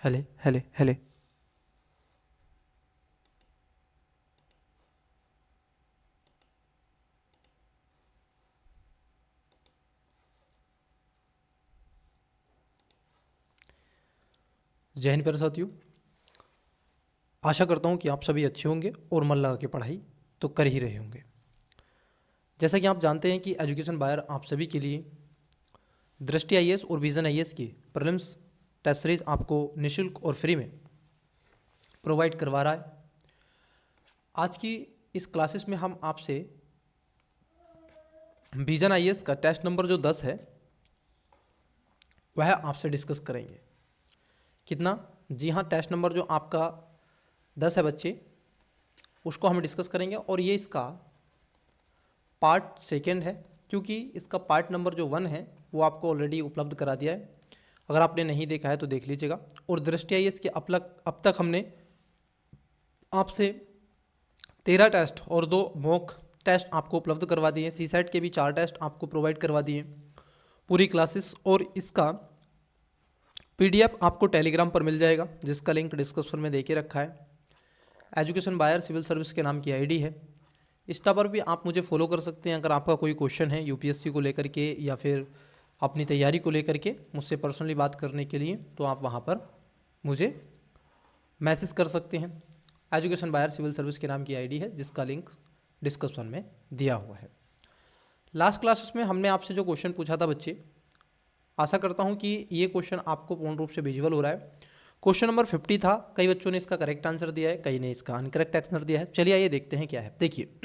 हेले हेले हेले। जय हिंद प्यारे साथियों, आशा करता हूँ कि आप सभी अच्छे होंगे और मन लगा के पढ़ाई तो कर ही रहे होंगे। जैसा कि आप जानते हैं कि एजुकेशन बायर आप सभी के लिए दृष्टि आईएएस और विजन आईएएस की प्रीलिम्स टेस्ट सीरीज आपको निःशुल्क और फ्री में प्रोवाइड करवा रहा है। आज की इस क्लासेस में हम आपसे विजन आईएएस का टेस्ट नंबर जो 10 है वह आपसे डिस्कस करेंगे। कितना? जी हाँ, टेस्ट नंबर जो आपका 10 है बच्चे, उसको हम डिस्कस करेंगे और ये इसका पार्ट सेकेंड है, क्योंकि इसका पार्ट नंबर जो 1 है वो आपको ऑलरेडी उपलब्ध करा दिया है। अगर आपने नहीं देखा है तो देख लीजिएगा। और दृष्टि आईएएस के अब तक हमने आपसे 13 टेस्ट और 2 मॉक टेस्ट आपको उपलब्ध करवा दिए। सीसेट के भी 4 टेस्ट आपको प्रोवाइड करवा दिए पूरी क्लासेस, और इसका पीडीएफ आपको टेलीग्राम पर मिल जाएगा, जिसका लिंक डिस्क्रिप्शन में दे के रखा है। एजुकेशन बायर सिविल सर्विस के नाम की आईडी है। इंस्टा पर भी आप मुझे फॉलो कर सकते हैं। अगर आपका कोई क्वेश्चन है यूपीएससी को लेकर के या फिर अपनी तैयारी को लेकर के मुझसे पर्सनली बात करने के लिए, तो आप वहाँ पर मुझे मैसेज कर सकते हैं। एजुकेशन बायर सिविल सर्विस के नाम की आईडी है, जिसका लिंक डिस्क्रिप्शन में दिया हुआ है। लास्ट क्लासेस में हमने आपसे जो क्वेश्चन पूछा था बच्चे, आशा करता हूँ कि ये क्वेश्चन आपको पूर्ण रूप से विजुअल हो रहा है। क्वेश्चन नंबर 50 था। कई बच्चों ने इसका करेक्ट आंसर दिया है, कई ने इसका अनकरेक्ट आंसर दिया है। चलिए आइए देखते हैं क्या है। देखिए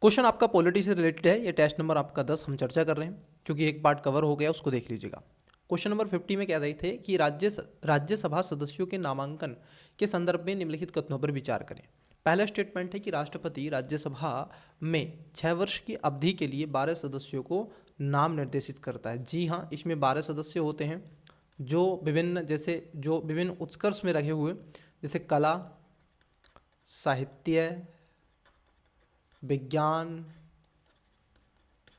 क्वेश्चन आपका पॉलिटी से रिलेटेड है। ये टेस्ट नंबर आपका 10 हम चर्चा कर रहे हैं, क्योंकि एक पार्ट कवर हो गया, उसको देख लीजिएगा। क्वेश्चन नंबर 50 में कह रहे थे कि राज्यसभा सदस्यों के नामांकन के संदर्भ में निम्नलिखित कथनों पर विचार करें। पहला स्टेटमेंट है कि राष्ट्रपति राज्यसभा में 6 वर्ष की अवधि के लिए 12 सदस्यों को नाम निर्देशित करता है। जी हाँ, इसमें 12 सदस्य होते हैं जो विभिन्न उत्कर्ष में रखे हुए, जैसे कला, साहित्य, विज्ञान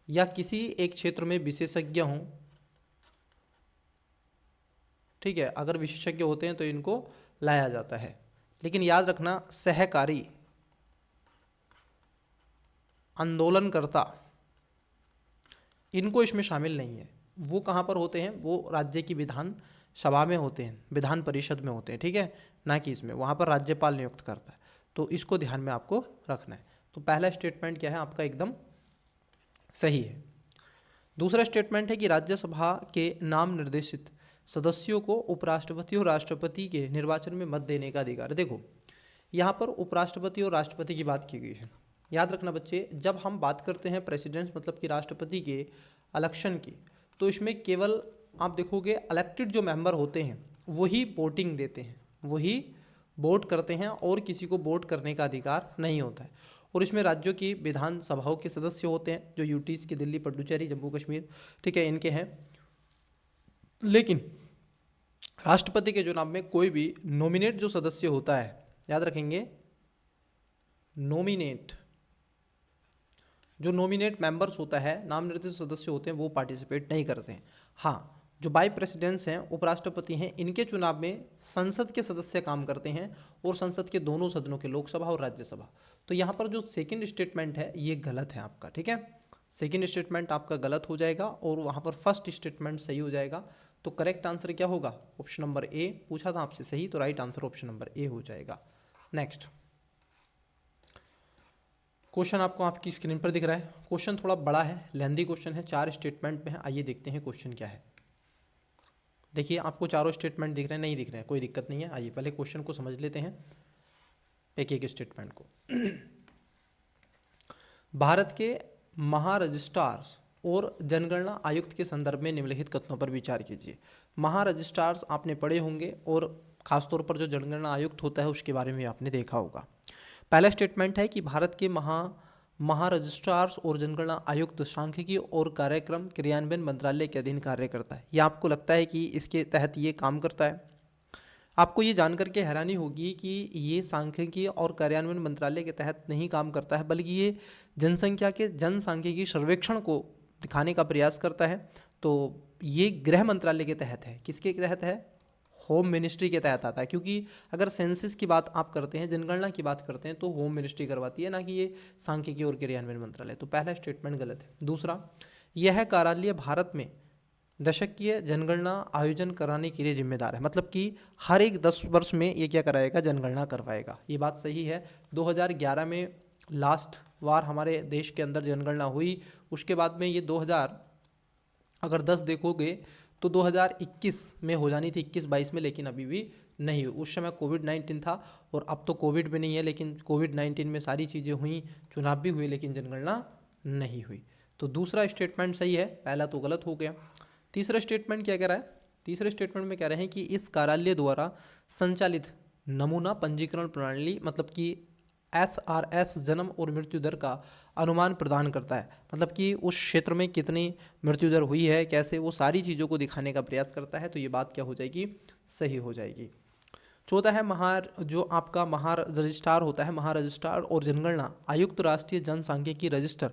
या किसी एक क्षेत्र में विशेषज्ञ हों। ठीक है, अगर विशेषज्ञ होते हैं तो इनको लाया जाता है। लेकिन याद रखना, सहकारी, आंदोलनकर्ता, इनको इसमें शामिल नहीं है। वो कहाँ पर होते हैं? वो राज्य की विधान सभा में होते हैं, विधान परिषद में होते हैं। ठीक है, ना कि इसमें। वहाँ पर राज्यपाल नियुक्त करता है, तो इसको ध्यान में आपको रखना है। तो पहला स्टेटमेंट क्या है आपका? एकदम सही है। दूसरा स्टेटमेंट है कि राज्यसभा के नाम निर्देशित सदस्यों को उपराष्ट्रपति और राष्ट्रपति के निर्वाचन में मत देने का अधिकार। देखो, यहाँ पर उपराष्ट्रपति और राष्ट्रपति की बात की गई है। याद रखना बच्चे, जब हम बात करते हैं प्रेसिडेंट मतलब कि राष्ट्रपति के इलेक्शन की, तो इसमें केवल आप देखोगे इलेक्टेड जो मेंबर होते हैं वही वोटिंग देते हैं, वही वोट करते हैं, और किसी को वोट करने का अधिकार नहीं होता है। और इसमें राज्यों की विधानसभाओं के सदस्य होते हैं, जो यूटीज़ की दिल्ली, पुडुचेरी, जम्मू कश्मीर, ठीक है, इनके हैं। लेकिन राष्ट्रपति के चुनाव में कोई भी नॉमिनेट जो सदस्य होता है, याद रखेंगे, जो नॉमिनेट मेंबर्स होता है, नाम निर्देशित सदस्य होते हैं, वो पार्टिसिपेट नहीं करते हैं। हाँ, जो बाई प्रेसिडेंट्स हैं, उपराष्ट्रपति हैं, इनके चुनाव में संसद के सदस्य काम करते हैं, और संसद के दोनों सदनों के, लोकसभा और राज्यसभा। तो यहाँ पर जो सेकंड स्टेटमेंट है ये गलत है आपका। ठीक है, सेकंड स्टेटमेंट आपका गलत हो जाएगा और वहाँ पर फर्स्ट स्टेटमेंट सही हो जाएगा। तो करेक्ट आंसर क्या होगा? Option number A. पूछा था आपसे सही, तो right answer option number A हो जाएगा। नेक्स्ट क्वेश्चन आपको आपकी स्क्रीन पर दिख रहा है। क्वेश्चन थोड़ा बड़ा है, लेंथी क्वेश्चन है, 4 स्टेटमेंट में है। आइए देखते हैं क्वेश्चन क्या है। देखिए, आपको चारों स्टेटमेंट दिख रहे हैं? नहीं दिख रहे हैं, कोई दिक्कत नहीं है। आइए पहले क्वेश्चन को समझ लेते हैं, एक एक स्टेटमेंट को। भारत के महारजिस्ट्रार्स और जनगणना आयुक्त के संदर्भ में निम्नलिखित कथनों पर विचार कीजिए। महारजिस्ट्रार्स आपने पढ़े होंगे, और खासतौर पर जो जनगणना आयुक्त होता है उसके बारे में आपने देखा होगा। पहला स्टेटमेंट है कि भारत के महारजिस्ट्रार्स और जनगणना आयुक्त सांख्यिकी और कार्यक्रम क्रियान्वयन मंत्रालय के अधीन कार्य करता है। यह आपको लगता है कि इसके तहत ये काम करता है? आपको ये जानकर के हैरानी होगी कि ये सांख्यिकी और कार्यान्वयन मंत्रालय के तहत नहीं काम करता है, बल्कि ये जनसांख्यिकी सर्वेक्षण को दिखाने का प्रयास करता है। तो ये गृह मंत्रालय के तहत है। किसके तहत है? होम मिनिस्ट्री के तहत आता है, क्योंकि अगर सेंसस की बात आप करते हैं, जनगणना की बात करते हैं, तो होम मिनिस्ट्री करवाती है, ना कि ये सांख्यिकी और क्रियान्वयन मंत्रालय। तो पहला स्टेटमेंट गलत है। दूसरा, यह कार्यालय भारत में दशकीय जनगणना आयोजन कराने के लिए जिम्मेदार है, मतलब कि हर एक 10 वर्ष में ये क्या कराएगा, जनगणना करवाएगा। ये बात सही है। 2011 में लास्ट बार हमारे देश के अंदर जनगणना हुई, उसके बाद में ये 2000 अगर 10 देखोगे तो 2021 में हो जानी थी, 21-22 में, लेकिन अभी भी नहीं हुई। उस समय कोविड-19 था और अब तो कोविड भी नहीं है, लेकिन कोविड-19 में सारी चीज़ें हुई, चुनाव भी हुए, लेकिन जनगणना नहीं हुई। तो दूसरा स्टेटमेंट सही है, पहला तो गलत हो गया। तीसरा स्टेटमेंट क्या कह रहा है? तीसरे स्टेटमेंट में कह रहे हैं कि इस कार्यालय द्वारा संचालित नमूना पंजीकरण प्रणाली, मतलब कि SRS, जन्म और मृत्यु दर का अनुमान प्रदान करता है, मतलब कि उस क्षेत्र में कितनी मृत्यु दर हुई है, कैसे, वो सारी चीज़ों को दिखाने का प्रयास करता है। तो ये बात क्या हो जाएगी, सही हो जाएगी। चौथा है जो आपका रजिस्ट्रार होता है, महारजिस्ट्रार और जनगणना आयुक्त राष्ट्रीय जनसांख्यिकी रजिस्टर,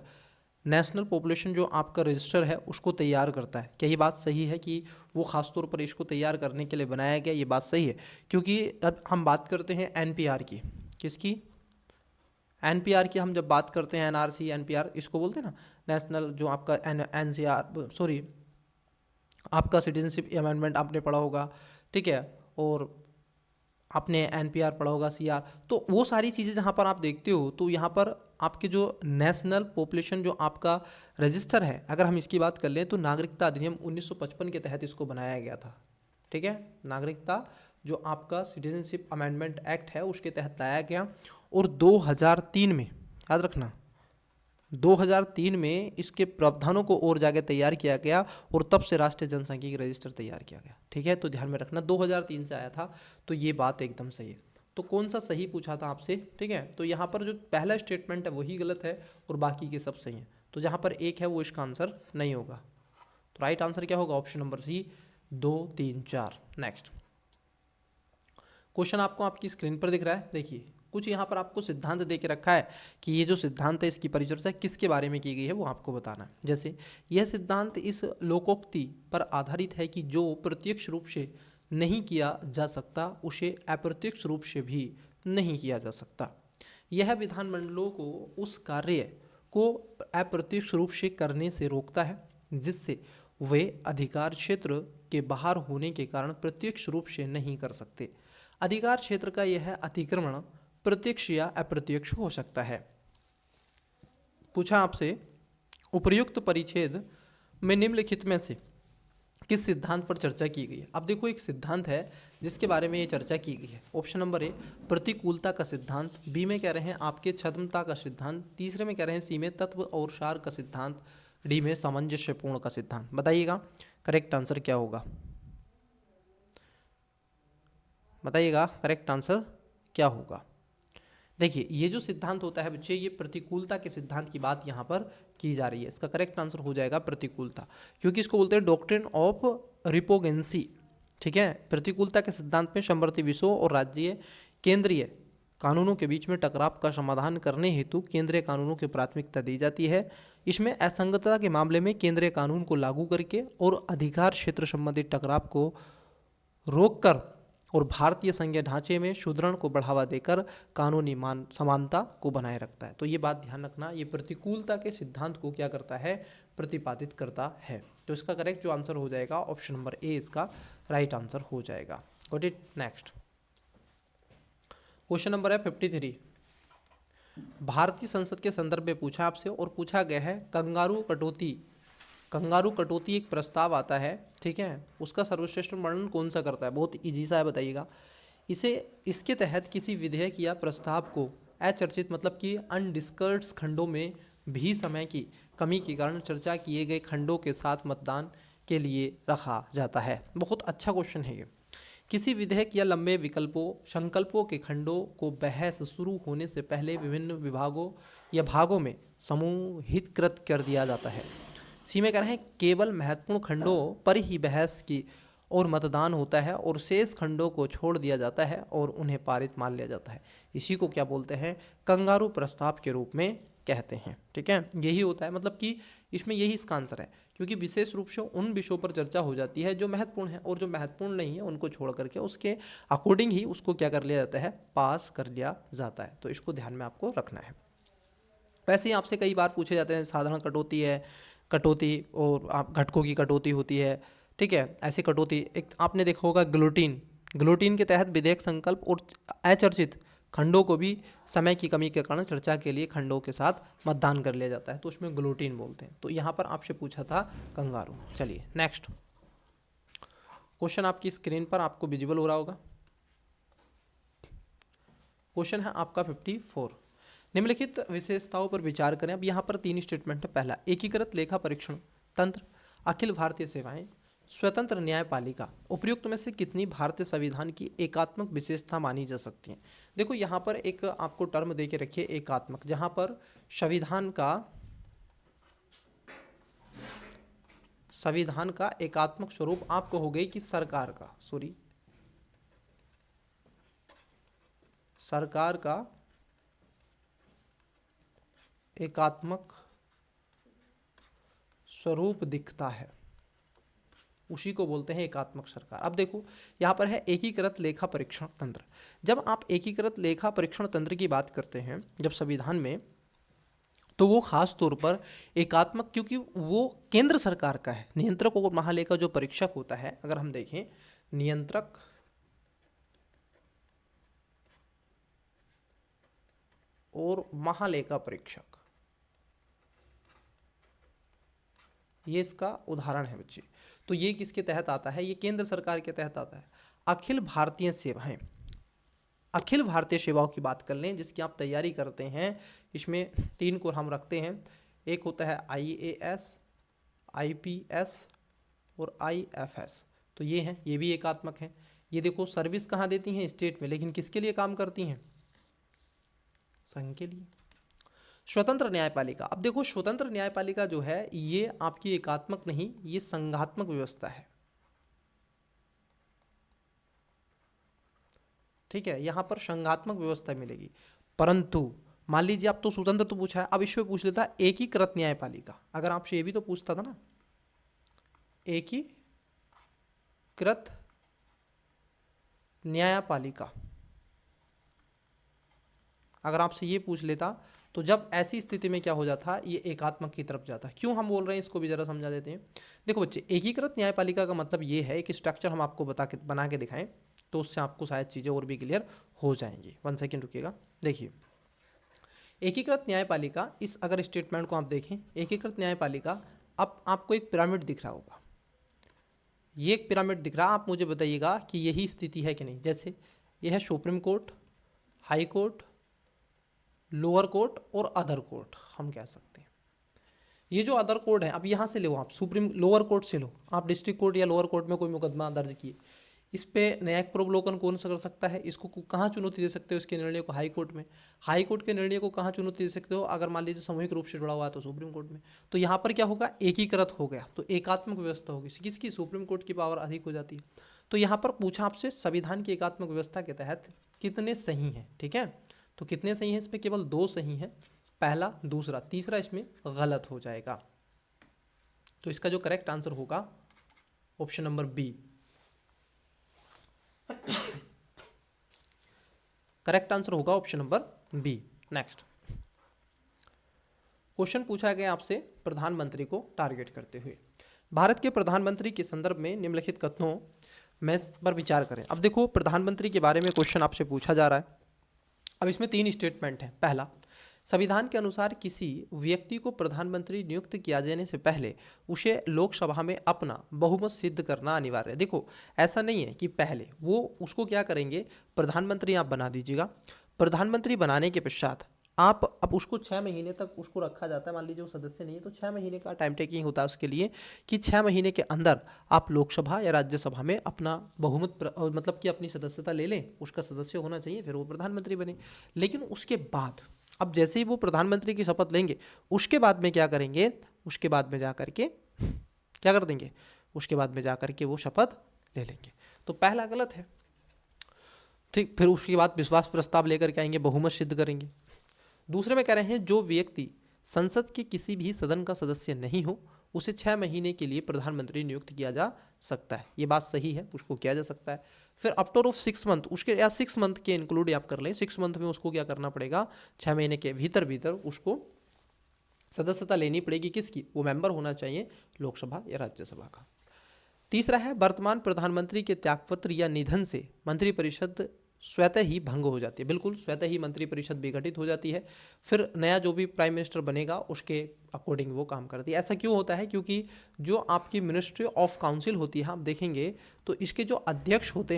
नेशनल पॉपुलेशन जो आपका रजिस्टर है उसको तैयार करता है। क्या ये बात सही है कि वो खासतौर पर इसको तैयार करने के लिए बनाया गया? ये बात सही है, क्योंकि अब हम बात करते हैं NPR की। किसकी? NPR की। हम जब बात करते हैं NRC, NPR इसको बोलते हैं ना, नेशनल जो आपका NCR, सॉरी, आपका सिटीजनशिप अमेंडमेंट आपने पढ़ा होगा, ठीक है, और आपने NPR पढ़ा होगा, CR। तो वो सारी चीज़ें जहाँ पर आप देखते हो, तो यहाँ पर आपके जो नेशनल पॉपुलेशन जो आपका रजिस्टर है, अगर हम इसकी बात कर लें तो नागरिकता अधिनियम 1955 के तहत इसको बनाया गया था, ठीक है। नागरिकता जो आपका सिटीजनशिप अमेंडमेंट एक्ट है उसके तहत लाया गया, और 2003 में, याद रखना, 2003 में इसके प्रावधानों को और जाके तैयार किया गया, और तब से राष्ट्रीय जनसांख्यिकी रजिस्टर तैयार किया गया, ठीक है। तो ध्यान में रखना 2003 से आया था, तो ये बात एकदम सही है। तो कौन सा सही पूछा था आपसे, ठीक है। तो यहाँ पर जो पहला स्टेटमेंट है वही गलत है और बाकी के सब सही हैं। तो जहाँ पर एक है वो इसका आंसर नहीं होगा। तो राइट आंसर क्या होगा? Option number C, 2, 3, 4। Next question आपको आपकी स्क्रीन पर दिख रहा है, देखिए कुछ यहाँ पर आपको सिद्धांत दे के रखा है कि ये जो सिद्धांत है इसकी परिचर्चा किसके बारे में की गई है वो आपको बताना है। जैसे यह सिद्धांत इस लोकोक्ति पर आधारित है कि जो प्रत्यक्ष रूप से नहीं किया जा सकता उसे अप्रत्यक्ष रूप से भी नहीं किया जा सकता। यह विधानमंडलों को उस कार्य को अप्रत्यक्ष रूप से करने से रोकता है जिससे वे अधिकार क्षेत्र के बाहर होने के कारण प्रत्यक्ष रूप से नहीं कर सकते। अधिकार क्षेत्र का यह अतिक्रमण प्रत्यक्ष या अप्रत्यक्ष हो सकता है। पूछा आपसे, उपर्युक्त परिच्छेद में निम्नलिखित में से किस सिद्धांत पर चर्चा की गई है? अब देखो एक सिद्धांत है जिसके बारे में ये चर्चा की गई है। ऑप्शन नंबर ए प्रतिकूलता का सिद्धांत, बी में कह रहे हैं आपके छद्मता का सिद्धांत, तीसरे में कह रहे हैं सी में तत्व और सार का सिद्धांत, डी में सामंजस्यपूर्ण का सिद्धांत। बताइएगा करेक्ट आंसर क्या होगा, बताइएगा करेक्ट आंसर क्या होगा। देखिए ये जो सिद्धांत होता है बच्चे, ये प्रतिकूलता के सिद्धांत की बात यहाँ पर की जा रही है। इसका करेक्ट आंसर हो जाएगा प्रतिकूलता, क्योंकि इसको बोलते हैं डॉक्ट्रिन ऑफ रिपोगेंसी, ठीक है। प्रतिकूलता के सिद्धांत में समवर्ती विषयों और राज्य केंद्रीय कानूनों के बीच में टकराव का समाधान करने हेतु केंद्रीय कानूनों की प्राथमिकता दी जाती है। इसमें असंगतता के मामले में केंद्रीय कानून को लागू करके और अधिकार क्षेत्र संबंधी टकराव को रोककर और भारतीय संघीय ढांचे में सुदृढ़ को बढ़ावा देकर कानूनी समानता को बनाए रखता है। तो ये बात ध्यान रखना, ये प्रतिकूलता के सिद्धांत को क्या करता है? प्रतिपादित करता है। तो इसका करेक्ट जो आंसर हो जाएगा ऑप्शन नंबर ए इसका राइट आंसर हो जाएगा। Got it. Next question number है 53। भारतीय संसद के संदर्भ में पूछा आपसे, और पूछा गया है कंगारू कटौती एक प्रस्ताव आता है, ठीक है, उसका सर्वश्रेष्ठ वर्णन कौन सा करता है? बहुत इजी सा है, बताइएगा। इसके तहत किसी विधेयक या प्रस्ताव को अचर्चित मतलब कि अनडिस्कस्ड खंडों में भी समय की कमी के कारण चर्चा किए गए खंडों के साथ मतदान के लिए रखा जाता है। बहुत अच्छा क्वेश्चन है ये। किसी विधेयक या लंबे संकल्पों के खंडों को बहस शुरू होने से पहले विभिन्न विभागों या भागों में समूहितकृत कर दिया जाता है। सी में कह रहे हैं केवल महत्वपूर्ण खंडों पर ही बहस की और मतदान होता है और शेष खंडों को छोड़ दिया जाता है और उन्हें पारित मान लिया जाता है। इसी को क्या बोलते हैं? कंगारू प्रस्ताव के रूप में कहते हैं, ठीक है। यही होता है, मतलब कि इसमें यही इसका आंसर है क्योंकि विशेष रूप से उन विषयों पर चर्चा हो जाती है जो महत्वपूर्ण है, और जो महत्वपूर्ण नहीं है उनको छोड़ करके उसके अकॉर्डिंग ही उसको क्या कर लिया जाता है, पास कर लिया जाता है। तो इसको ध्यान में आपको रखना है। वैसे ही आपसे कई बार पूछे जाते हैं, साधारण कटौती है, कटौती और आप घटकों की कटौती होती है, ठीक है, ऐसी कटौती। एक आपने देखा होगा ग्लूटीन, ग्लूटीन के तहत विधेयक संकल्प और अचर्चित खंडों को भी समय की कमी के कारण चर्चा के लिए खंडों के साथ मतदान कर लिया जाता है, तो उसमें ग्लूटीन बोलते हैं। तो यहाँ पर आपसे पूछा था कंगारू। चलिए नेक्स्ट क्वेश्चन आपकी स्क्रीन पर आपको विजिबल हो रहा होगा। क्वेश्चन है आपका 54, निम्नलिखित विशेषताओं पर विचार करें। अब यहाँ पर 3 स्टेटमेंट है। पहला, एकीकृत लेखा परीक्षण तंत्र, अखिल भारतीय सेवाएं, स्वतंत्र न्यायपालिका, उपयुक्त में से कितनी भारतीय संविधान की एकात्मक विशेषता मानी जा सकती है। देखो यहाँ पर एक आपको टर्म दे के रखिए एकात्मक, जहाँ पर संविधान का एकात्मक स्वरूप आप कहोगे कि सरकार का एकात्मक स्वरूप दिखता है, उसी को बोलते हैं एकात्मक सरकार। अब देखो यहाँ पर है एकीकृत लेखा परीक्षण तंत्र। जब आप एकीकृत लेखा परीक्षण तंत्र की बात करते हैं जब संविधान में, तो वो खास तौर पर एकात्मक, क्योंकि वो केंद्र सरकार का है। नियंत्रक और महालेखा जो परीक्षक होता है, अगर हम देखें नियंत्रक और महालेखा परीक्षक, ये इसका उदाहरण है बच्चे। तो ये किसके तहत आता है, ये केंद्र सरकार के तहत आता है। अखिल भारतीय सेवाएं, अखिल भारतीय सेवाओं की बात कर लें जिसकी आप तैयारी करते हैं, इसमें 3 को हम रखते हैं। एक होता है IAS, IPS और IFS। तो ये हैं, ये भी एकात्मक हैं। ये देखो सर्विस कहाँ देती हैं, स्टेट में, लेकिन किसके लिए काम करती हैं, संघ के लिए। स्वतंत्र न्यायपालिका, अब देखो स्वतंत्र न्यायपालिका जो है ये आपकी एकात्मक नहीं, ये संघात्मक व्यवस्था है, ठीक है, यहां पर संघात्मक व्यवस्था मिलेगी। परंतु मान लीजिए आप तो स्वतंत्र तो पूछा है, अब इसमें पूछ लेता एकीकृत न्यायपालिका। अगर आपसे ये भी तो पूछता था ना, एकीकृत न्यायपालिका, अगर आपसे ये पूछ लेता, तो जब ऐसी स्थिति में क्या हो जाता, ये एकात्मक की तरफ जाता। क्यों हम बोल रहे हैं इसको भी जरा समझा देते हैं। देखो बच्चे, एकीकृत न्यायपालिका का मतलब ये है कि स्ट्रक्चर हम आपको बना के दिखाएं, तो उससे आपको शायद चीज़ें और भी क्लियर हो जाएंगी। 1 सेकेंड रुकिएगा। देखिए एकीकृत न्यायपालिका, इस अगर स्टेटमेंट को आप देखें, एकीकृत न्यायपालिका, अब आपको एक पिरामिड दिख रहा होगा, ये एक पिरामिड दिख रहा है। आप मुझे बताइएगा कि यही स्थिति है कि नहीं। जैसे यह है supreme court, high court, lower court और अदर कोर्ट हम कह सकते हैं। ये जो अदर कोर्ट है, अब यहाँ से लो आप, लोअर कोर्ट से लो आप, डिस्ट्रिक्ट कोर्ट या लोअर कोर्ट में कोई मुकदमा दर्ज किए, इस पे न्यायिक प्रवलोकन कौन सा कर सकता है, इसको कहाँ चुनौती दे सकते हो, इसके निर्णय को हाई कोर्ट में। हाई कोर्ट के निर्णय को कहाँ चुनौती दे सकते हो, अगर मान लीजिए सामूहिक रूप से जुड़ा हुआ है तो सुप्रीम कोर्ट में। तो यहाँ पर क्या होगा, एकीकृत हो गया, तो एकात्मक व्यवस्था होगी, किसकी, सुप्रीम कोर्ट की पावर अधिक हो जाती है। तो यहाँ पर पूछा आपसे संविधान की एकात्मक व्यवस्था के तहत कितने सही हैं, ठीक है। तो कितने सही हैं, इसमें केवल 2 सही हैं, पहला, दूसरा, तीसरा इसमें गलत हो जाएगा। तो इसका जो करेक्ट आंसर होगा option number B, correct answer होगा option number B. Next question पूछा गया आपसे प्रधानमंत्री को टारगेट करते हुए, भारत के प्रधानमंत्री के संदर्भ में निम्नलिखित कथनों में पर विचार करें। अब देखो प्रधानमंत्री के बारे में क्वेश्चन आपसे पूछा जा रहा है। अब इसमें 3 स्टेटमेंट हैं। पहला, संविधान के अनुसार किसी व्यक्ति को प्रधानमंत्री नियुक्त किया जाने से पहले उसे लोकसभा में अपना बहुमत सिद्ध करना अनिवार्य है। देखो ऐसा नहीं है कि पहले वो उसको क्या करेंगे, प्रधानमंत्री आप बना दीजिएगा, प्रधानमंत्री बनाने के पश्चात आप अब उसको 6 महीने तक उसको रखा जाता है। मान लीजिए वो सदस्य नहीं है तो 6 महीने का टाइम टेकिंग होता है उसके लिए, कि 6 महीने के अंदर आप लोकसभा या राज्यसभा में अपना बहुमत मतलब कि अपनी सदस्यता ले लें, उसका सदस्य होना चाहिए, फिर वो प्रधानमंत्री बने। लेकिन उसके बाद अब जैसे ही वो प्रधानमंत्री की शपथ लेंगे, उसके बाद में क्या करेंगे, उसके बाद में जा करके क्या कर देंगे, उसके बाद में जा करके वो शपथ ले लेंगे। तो पहला गलत है, ठीक। फिर उसके बाद विश्वास प्रस्ताव लेकर के आएंगे, बहुमत सिद्ध करेंगे। दूसरे में कह रहे हैं जो व्यक्ति संसद के किसी भी सदन का सदस्य नहीं हो उसे 6 महीने के लिए प्रधानमंत्री नियुक्त किया जा सकता है। ये बात सही है, उसको किया जा सकता है। फिर आफ्टर ऑफ 6 मंथ, उसके या 6 मंथ के इंक्लूड आप कर लें, 6 मंथ में उसको क्या करना पड़ेगा, 6 महीने के भीतर भीतर उसको सदस्यता लेनी पड़ेगी। किसकी? वो मेंबर होना चाहिए लोकसभा या राज्यसभा का। तीसरा है वर्तमान प्रधानमंत्री के त्यागपत्र या निधन से मंत्रिपरिषद स्वतः ही भंग हो जाती है। बिल्कुल, स्वतः ही मंत्रिपरिषद विघटित हो जाती है। फिर नया जो भी प्राइम मिनिस्टर बनेगा उसके अकॉर्डिंग वो काम करती है। ऐसा क्यों होता है? क्योंकि जो आपकी मिनिस्ट्री ऑफ काउंसिल होती है, आप देखेंगे तो इसके जो अध्यक्ष होते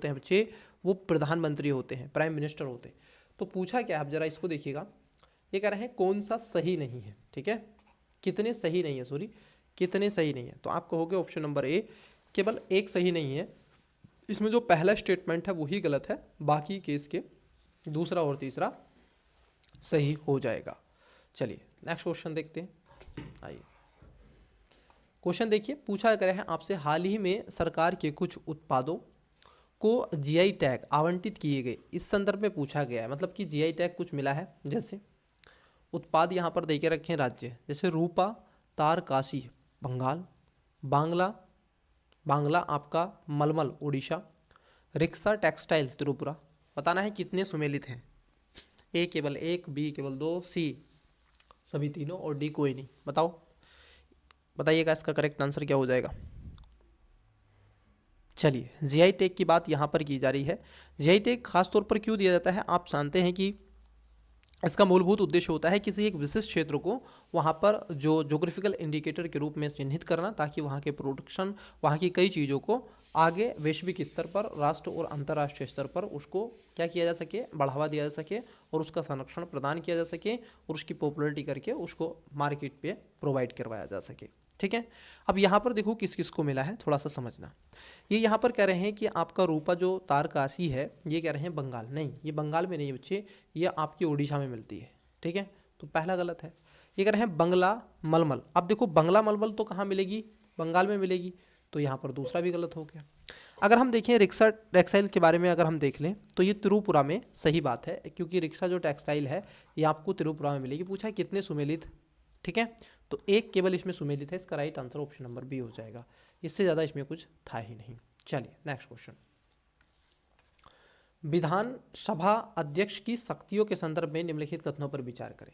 हैं, बच्चे, वो प्रधानमंत्री होते हैं, प्राइम मिनिस्टर होते हैं। तो पूछा क्या है, आप जरा इसको देखिएगा, ये कह रहे हैं कौन सा सही नहीं है। ठीक है, कितने सही नहीं है, तो आप कहोगे ऑप्शन नंबर ए, केवल एक सही नहीं है। इसमें जो पहला स्टेटमेंट है वही गलत है, बाकी केस के दूसरा और तीसरा सही हो जाएगा। चलिए नेक्स्ट क्वेश्चन देखते हैं। आइए क्वेश्चन देखिए, पूछा गया है आपसे, हाल ही में सरकार के कुछ उत्पादों को जीआई टैग आवंटित किए गए, इस संदर्भ में पूछा गया है। मतलब कि जीआई टैग कुछ मिला है, जैसे उत्पाद यहाँ पर देके रखे हैं राज्य, जैसे रूपा तारकाशी बंगाल, बांग्ला आपका मलमल उड़ीसा, रिक्शा टेक्सटाइल त्रिपुरा। बताना है कितने सुमेलित हैं। ए केवल एक, बी केवल दो, सी सभी तीनों और डी कोई नहीं। बताइएगा इसका करेक्ट आंसर क्या हो जाएगा। चलिए, जीआई टैग की बात यहाँ पर की जा रही है। जीआई टैग खासतौर पर क्यों दिया जाता है? आप जानते हैं कि इसका मूलभूत उद्देश्य होता है किसी एक विशिष्ट क्षेत्र को वहाँ पर जो ज्योग्राफिकल इंडिकेटर के रूप में चिन्हित करना, ताकि वहाँ के प्रोडक्शन, वहाँ की कई चीज़ों को आगे वैश्विक स्तर पर, राष्ट्र और अंतर्राष्ट्रीय स्तर पर उसको क्या किया जा सके, बढ़ावा दिया जा सके और उसका संरक्षण प्रदान किया जा सके और उसकी पॉपुलरिटी करके उसको मार्केट पे प्रोवाइड करवाया जा सके। ठीक है, अब यहाँ पर देखो किस किस को मिला है, थोड़ा सा समझना। ये यहाँ पर कह रहे हैं कि आपका रूपा जो तारकाशी है, ये कह रहे हैं बंगाल, नहीं ये बंगाल में नहीं है बच्चे, ये आपकी उड़ीसा में मिलती है। ठीक है, तो पहला गलत है। ये कह रहे हैं बंगला मलमल। अब देखो बंगला मलमल तो कहाँ मिलेगी? बंगाल में मिलेगी, तो यहाँ पर दूसरा भी गलत हो गया। अगर हम देखें रिक्शा टेक्सटाइल के बारे में अगर हम देख लें तो ये त्रिपुरा में सही बात है, क्योंकि रिक्शा जो टेक्सटाइल है ये आपको त्रिपुरा में मिलेगी। पूछा है कितने सुमेलित, ठीक है, तो एक केवल इसमें सुमेलित है। इसका right answer option number B हो जाएगा, इससे ज़्यादा इसमें कुछ था ही नहीं। चलिए नेक्स्ट क्वेश्चन, विधानसभा अध्यक्ष की शक्तियों के संदर्भ में निम्नलिखित कथनों पर विचार करें।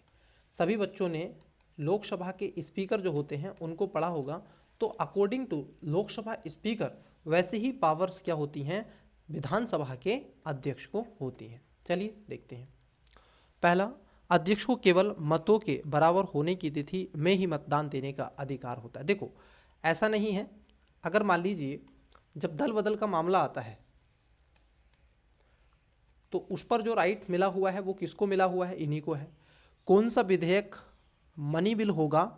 सभी बच्चों ने लोकसभा के स्पीकर जो होते हैं उनको पढ़ा होगा, तो अकॉर्डिंग टू लोकसभा स्पीकर वैसे ही पावर्स क्या होती हैं, विधानसभा के अध्यक्ष को होती हैं। चलिए देखते हैं। पहला, अध्यक्ष को केवल मतों के बराबर होने की तिथि में ही मतदान देने का अधिकार होता है। देखो ऐसा नहीं है, अगर मान लीजिए जब दल बदल का मामला आता है तो उस पर जो राइट मिला हुआ है वो किसको मिला हुआ है, इन्हीं को है। कौन सा विधेयक मनी बिल होगा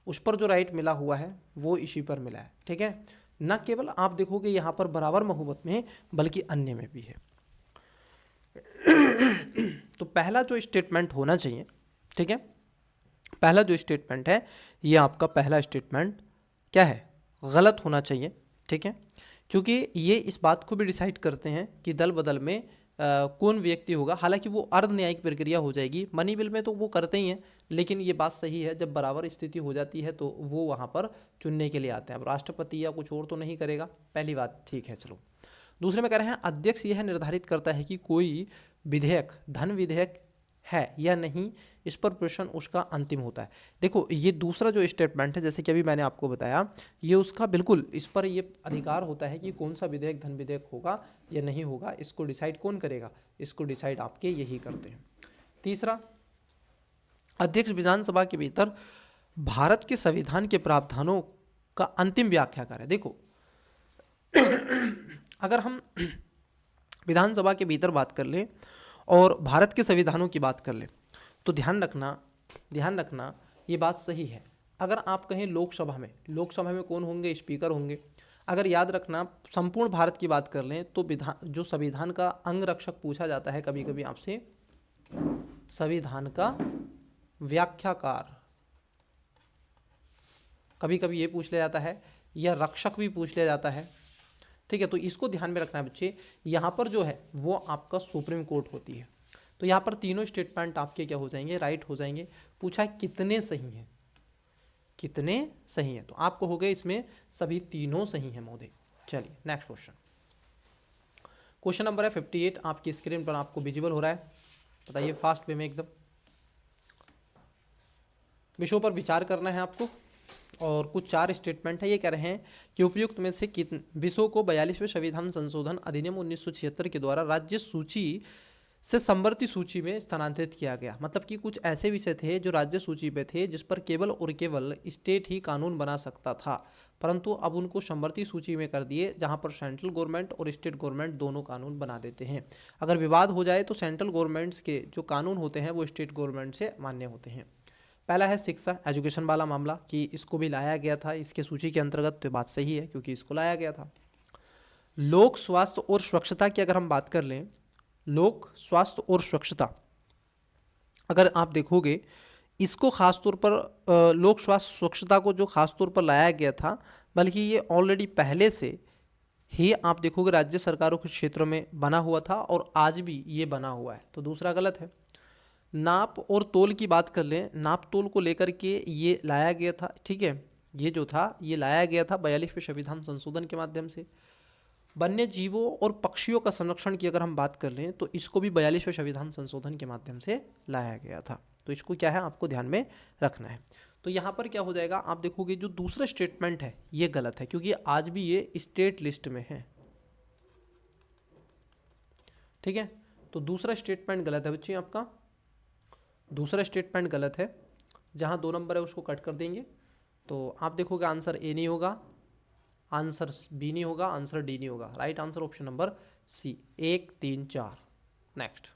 उस पर जो राइट मिला हुआ है वो इसी पर मिला है। ठीक है, न केवल आप देखोगे यहाँ पर बराबर बहुमत में बल्कि अन्य में भी है। तो पहला जो स्टेटमेंट होना चाहिए, ठीक है, पहला जो स्टेटमेंट है ये आपका पहला स्टेटमेंट क्या है, गलत होना चाहिए। ठीक है, क्योंकि ये इस बात को भी डिसाइड करते हैं कि दल बदल में कौन व्यक्ति होगा। हालांकि वो अर्ध न्यायिक प्रक्रिया हो जाएगी, मनी बिल में तो वो करते ही हैं, लेकिन ये बात सही है जब बराबर स्थिति हो जाती है तो वो वहाँ पर चुनने के लिए आते हैं। अब राष्ट्रपति या कुछ और तो नहीं करेगा, पहली बात ठीक है। चलो दूसरे में कह रहे हैं अध्यक्ष यह निर्धारित करता है कि कोई विधेयक धन विधेयक है या नहीं, इस पर प्रश्न उसका अंतिम होता है। देखो ये दूसरा जो स्टेटमेंट है, जैसे कि अभी मैंने आपको बताया, ये उसका बिल्कुल इस पर ये अधिकार होता है कि कौन सा विधेयक धन विधेयक होगा या नहीं होगा, इसको डिसाइड कौन करेगा, इसको डिसाइड आपके यही करते हैं। तीसरा, अध्यक्ष विधानसभा के भीतर भारत के संविधान के प्रावधानों का अंतिम व्याख्याकार है। देखो अगर हम विधानसभा के भीतर बात कर लें और भारत के संविधानों की बात कर लें तो ध्यान रखना ये बात सही है। अगर आप कहें लोकसभा में कौन होंगे, स्पीकर होंगे। अगर याद रखना संपूर्ण भारत की बात कर लें तो जो संविधान का अंग रक्षक पूछा जाता है कभी कभी आपसे, संविधान का व्याख्याकार कभी कभी ये पूछ लिया जाता है, या रक्षक भी पूछ लिया जाता है। ठीक है, तो इसको ध्यान में रखना है बच्चे। यहाँ पर जो है वो आपका सुप्रीम कोर्ट होती है। तो यहाँ पर तीनों स्टेटमेंट आपके क्या हो जाएंगे, राइट हो जाएंगे। पूछा है कितने सही हैं, कितने सही हैं। तो आपको हो गए इसमें सभी तीनों सही हैं महोदय। चलिए नेक्स्ट क्वेश्चन। क्वेश्चन नंबर है 58, आपकी स्क्रीन पर आपको विजिबल हो रहा है। बताइए फास्ट वे में एकदम। विषयों पर विचार करना है आपको और कुछ 4 स्टेटमेंट है। ये कह रहे हैं कि उपयुक्त में से कितने विषयों को 42वें संविधान संशोधन अधिनियम 1976 के द्वारा राज्य सूची से समवर्ती सूची में स्थानांतरित किया गया। मतलब कि कुछ ऐसे विषय थे जो राज्य सूची पे थे जिस पर केवल और केवल स्टेट ही कानून बना सकता था, परंतु अब उनको समवर्ती सूची में कर दिए जहां पर सेंट्रल गवर्नमेंट और स्टेट गवर्नमेंट दोनों कानून बना देते हैं। अगर विवाद हो जाए तो सेंट्रल गवर्नमेंट्स के जो कानून होते हैं वो स्टेट गवर्नमेंट से मान्य होते हैं। पहला है शिक्षा, एजुकेशन वाला मामला कि इसको भी लाया गया था इसके सूची के अंतर्गत, तो बात सही है क्योंकि इसको लाया गया था। लोक स्वास्थ्य और स्वच्छता की अगर हम बात कर लें, लोक स्वास्थ्य और स्वच्छता अगर आप देखोगे इसको खास तौर पर लोक स्वास्थ्य स्वच्छता को जो खास तौर पर लाया गया था, बल्कि ये ऑलरेडी पहले से ही आप देखोगे राज्य सरकारों के क्षेत्रों में बना हुआ था और आज भी ये बना हुआ है, तो दूसरा गलत है। नाप और तोल की बात कर लें, नाप तोल को लेकर के ये लाया गया था, ठीक है, ये जो था ये लाया गया था 42वें संविधान संशोधन के माध्यम से। वन्य जीवों और पक्षियों का संरक्षण की अगर हम बात कर लें तो इसको भी 42वें संविधान संशोधन के माध्यम से लाया गया था, तो इसको क्या है आपको ध्यान में रखना है। तो यहाँ पर क्या हो जाएगा, आप देखोगे जो दूसरा स्टेटमेंट है ये गलत है क्योंकि आज भी ये स्टेट लिस्ट में है, ठीक है। तो दूसरा स्टेटमेंट गलत है बच्चे, आपका दूसरा स्टेटमेंट गलत है। जहाँ 2 नंबर है उसको कट कर देंगे, तो आप देखोगे आंसर ए नहीं होगा, आंसर बी नहीं होगा, आंसर डी नहीं होगा। Right answer option number C, 1 3 4। Next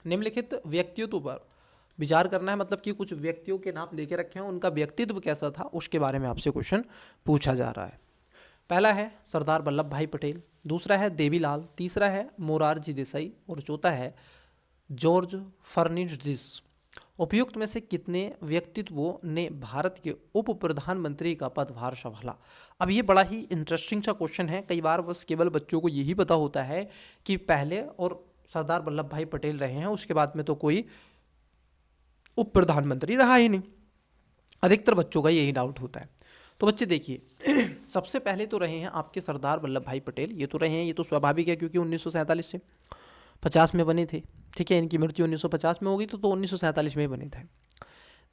निम्नलिखित व्यक्तित्व पर विचार करना है, मतलब कि कुछ व्यक्तियों के नाम लेके रखे हैं, उनका व्यक्तित्व कैसा था उसके बारे में आपसे क्वेश्चन पूछा जा रहा है। पहला है सरदार वल्लभ भाई पटेल, दूसरा है देवीलाल, तीसरा है मोरारजी देसाई और चौथा है जॉर्ज फर्नांडिस। उपयुक्त में से कितने व्यक्तित्वों ने भारत के उप प्रधानमंत्री का पदभार संभाला। अब ये बड़ा ही इंटरेस्टिंग सा क्वेश्चन है। कई बार बस केवल बच्चों को यही पता होता है कि पहले और सरदार वल्लभ भाई पटेल रहे हैं, उसके बाद में तो कोई उप प्रधानमंत्री रहा ही नहीं। अधिकतर बच्चों का यही डाउट होता है। तो बच्चे देखिए सबसे पहले तो रहे हैं आपके सरदार वल्लभ भाई पटेल, ये तो रहे हैं, ये तो स्वाभाविक है क्योंकि 1947 से 50 में बने थे, ठीक है। इनकी मृत्यु 1950 में होगी तो 1947 में बने थे।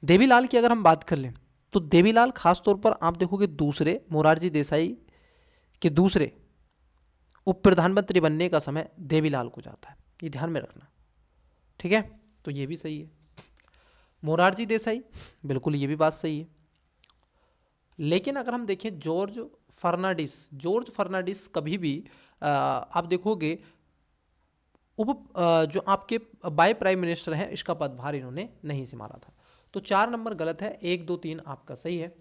देवीलाल की अगर हम बात कर लें तो देवीलाल खास तौर पर आप देखोगे दूसरे मोरारजी देसाई के दूसरे उप प्रधानमंत्री बनने का समय देवीलाल को जाता है, ये ध्यान में रखना, ठीक है। तो ये भी सही है। मोरारजी देसाई बिल्कुल ये भी बात सही है। लेकिन अगर हम देखें जॉर्ज फर्नांडिस कभी भी आप देखोगे जो आपके बाय प्राइम मिनिस्टर हैं इसका पदभार इन्होंने नहीं संभाला था। तो 4 नंबर गलत है, 1 2 3 आपका सही है।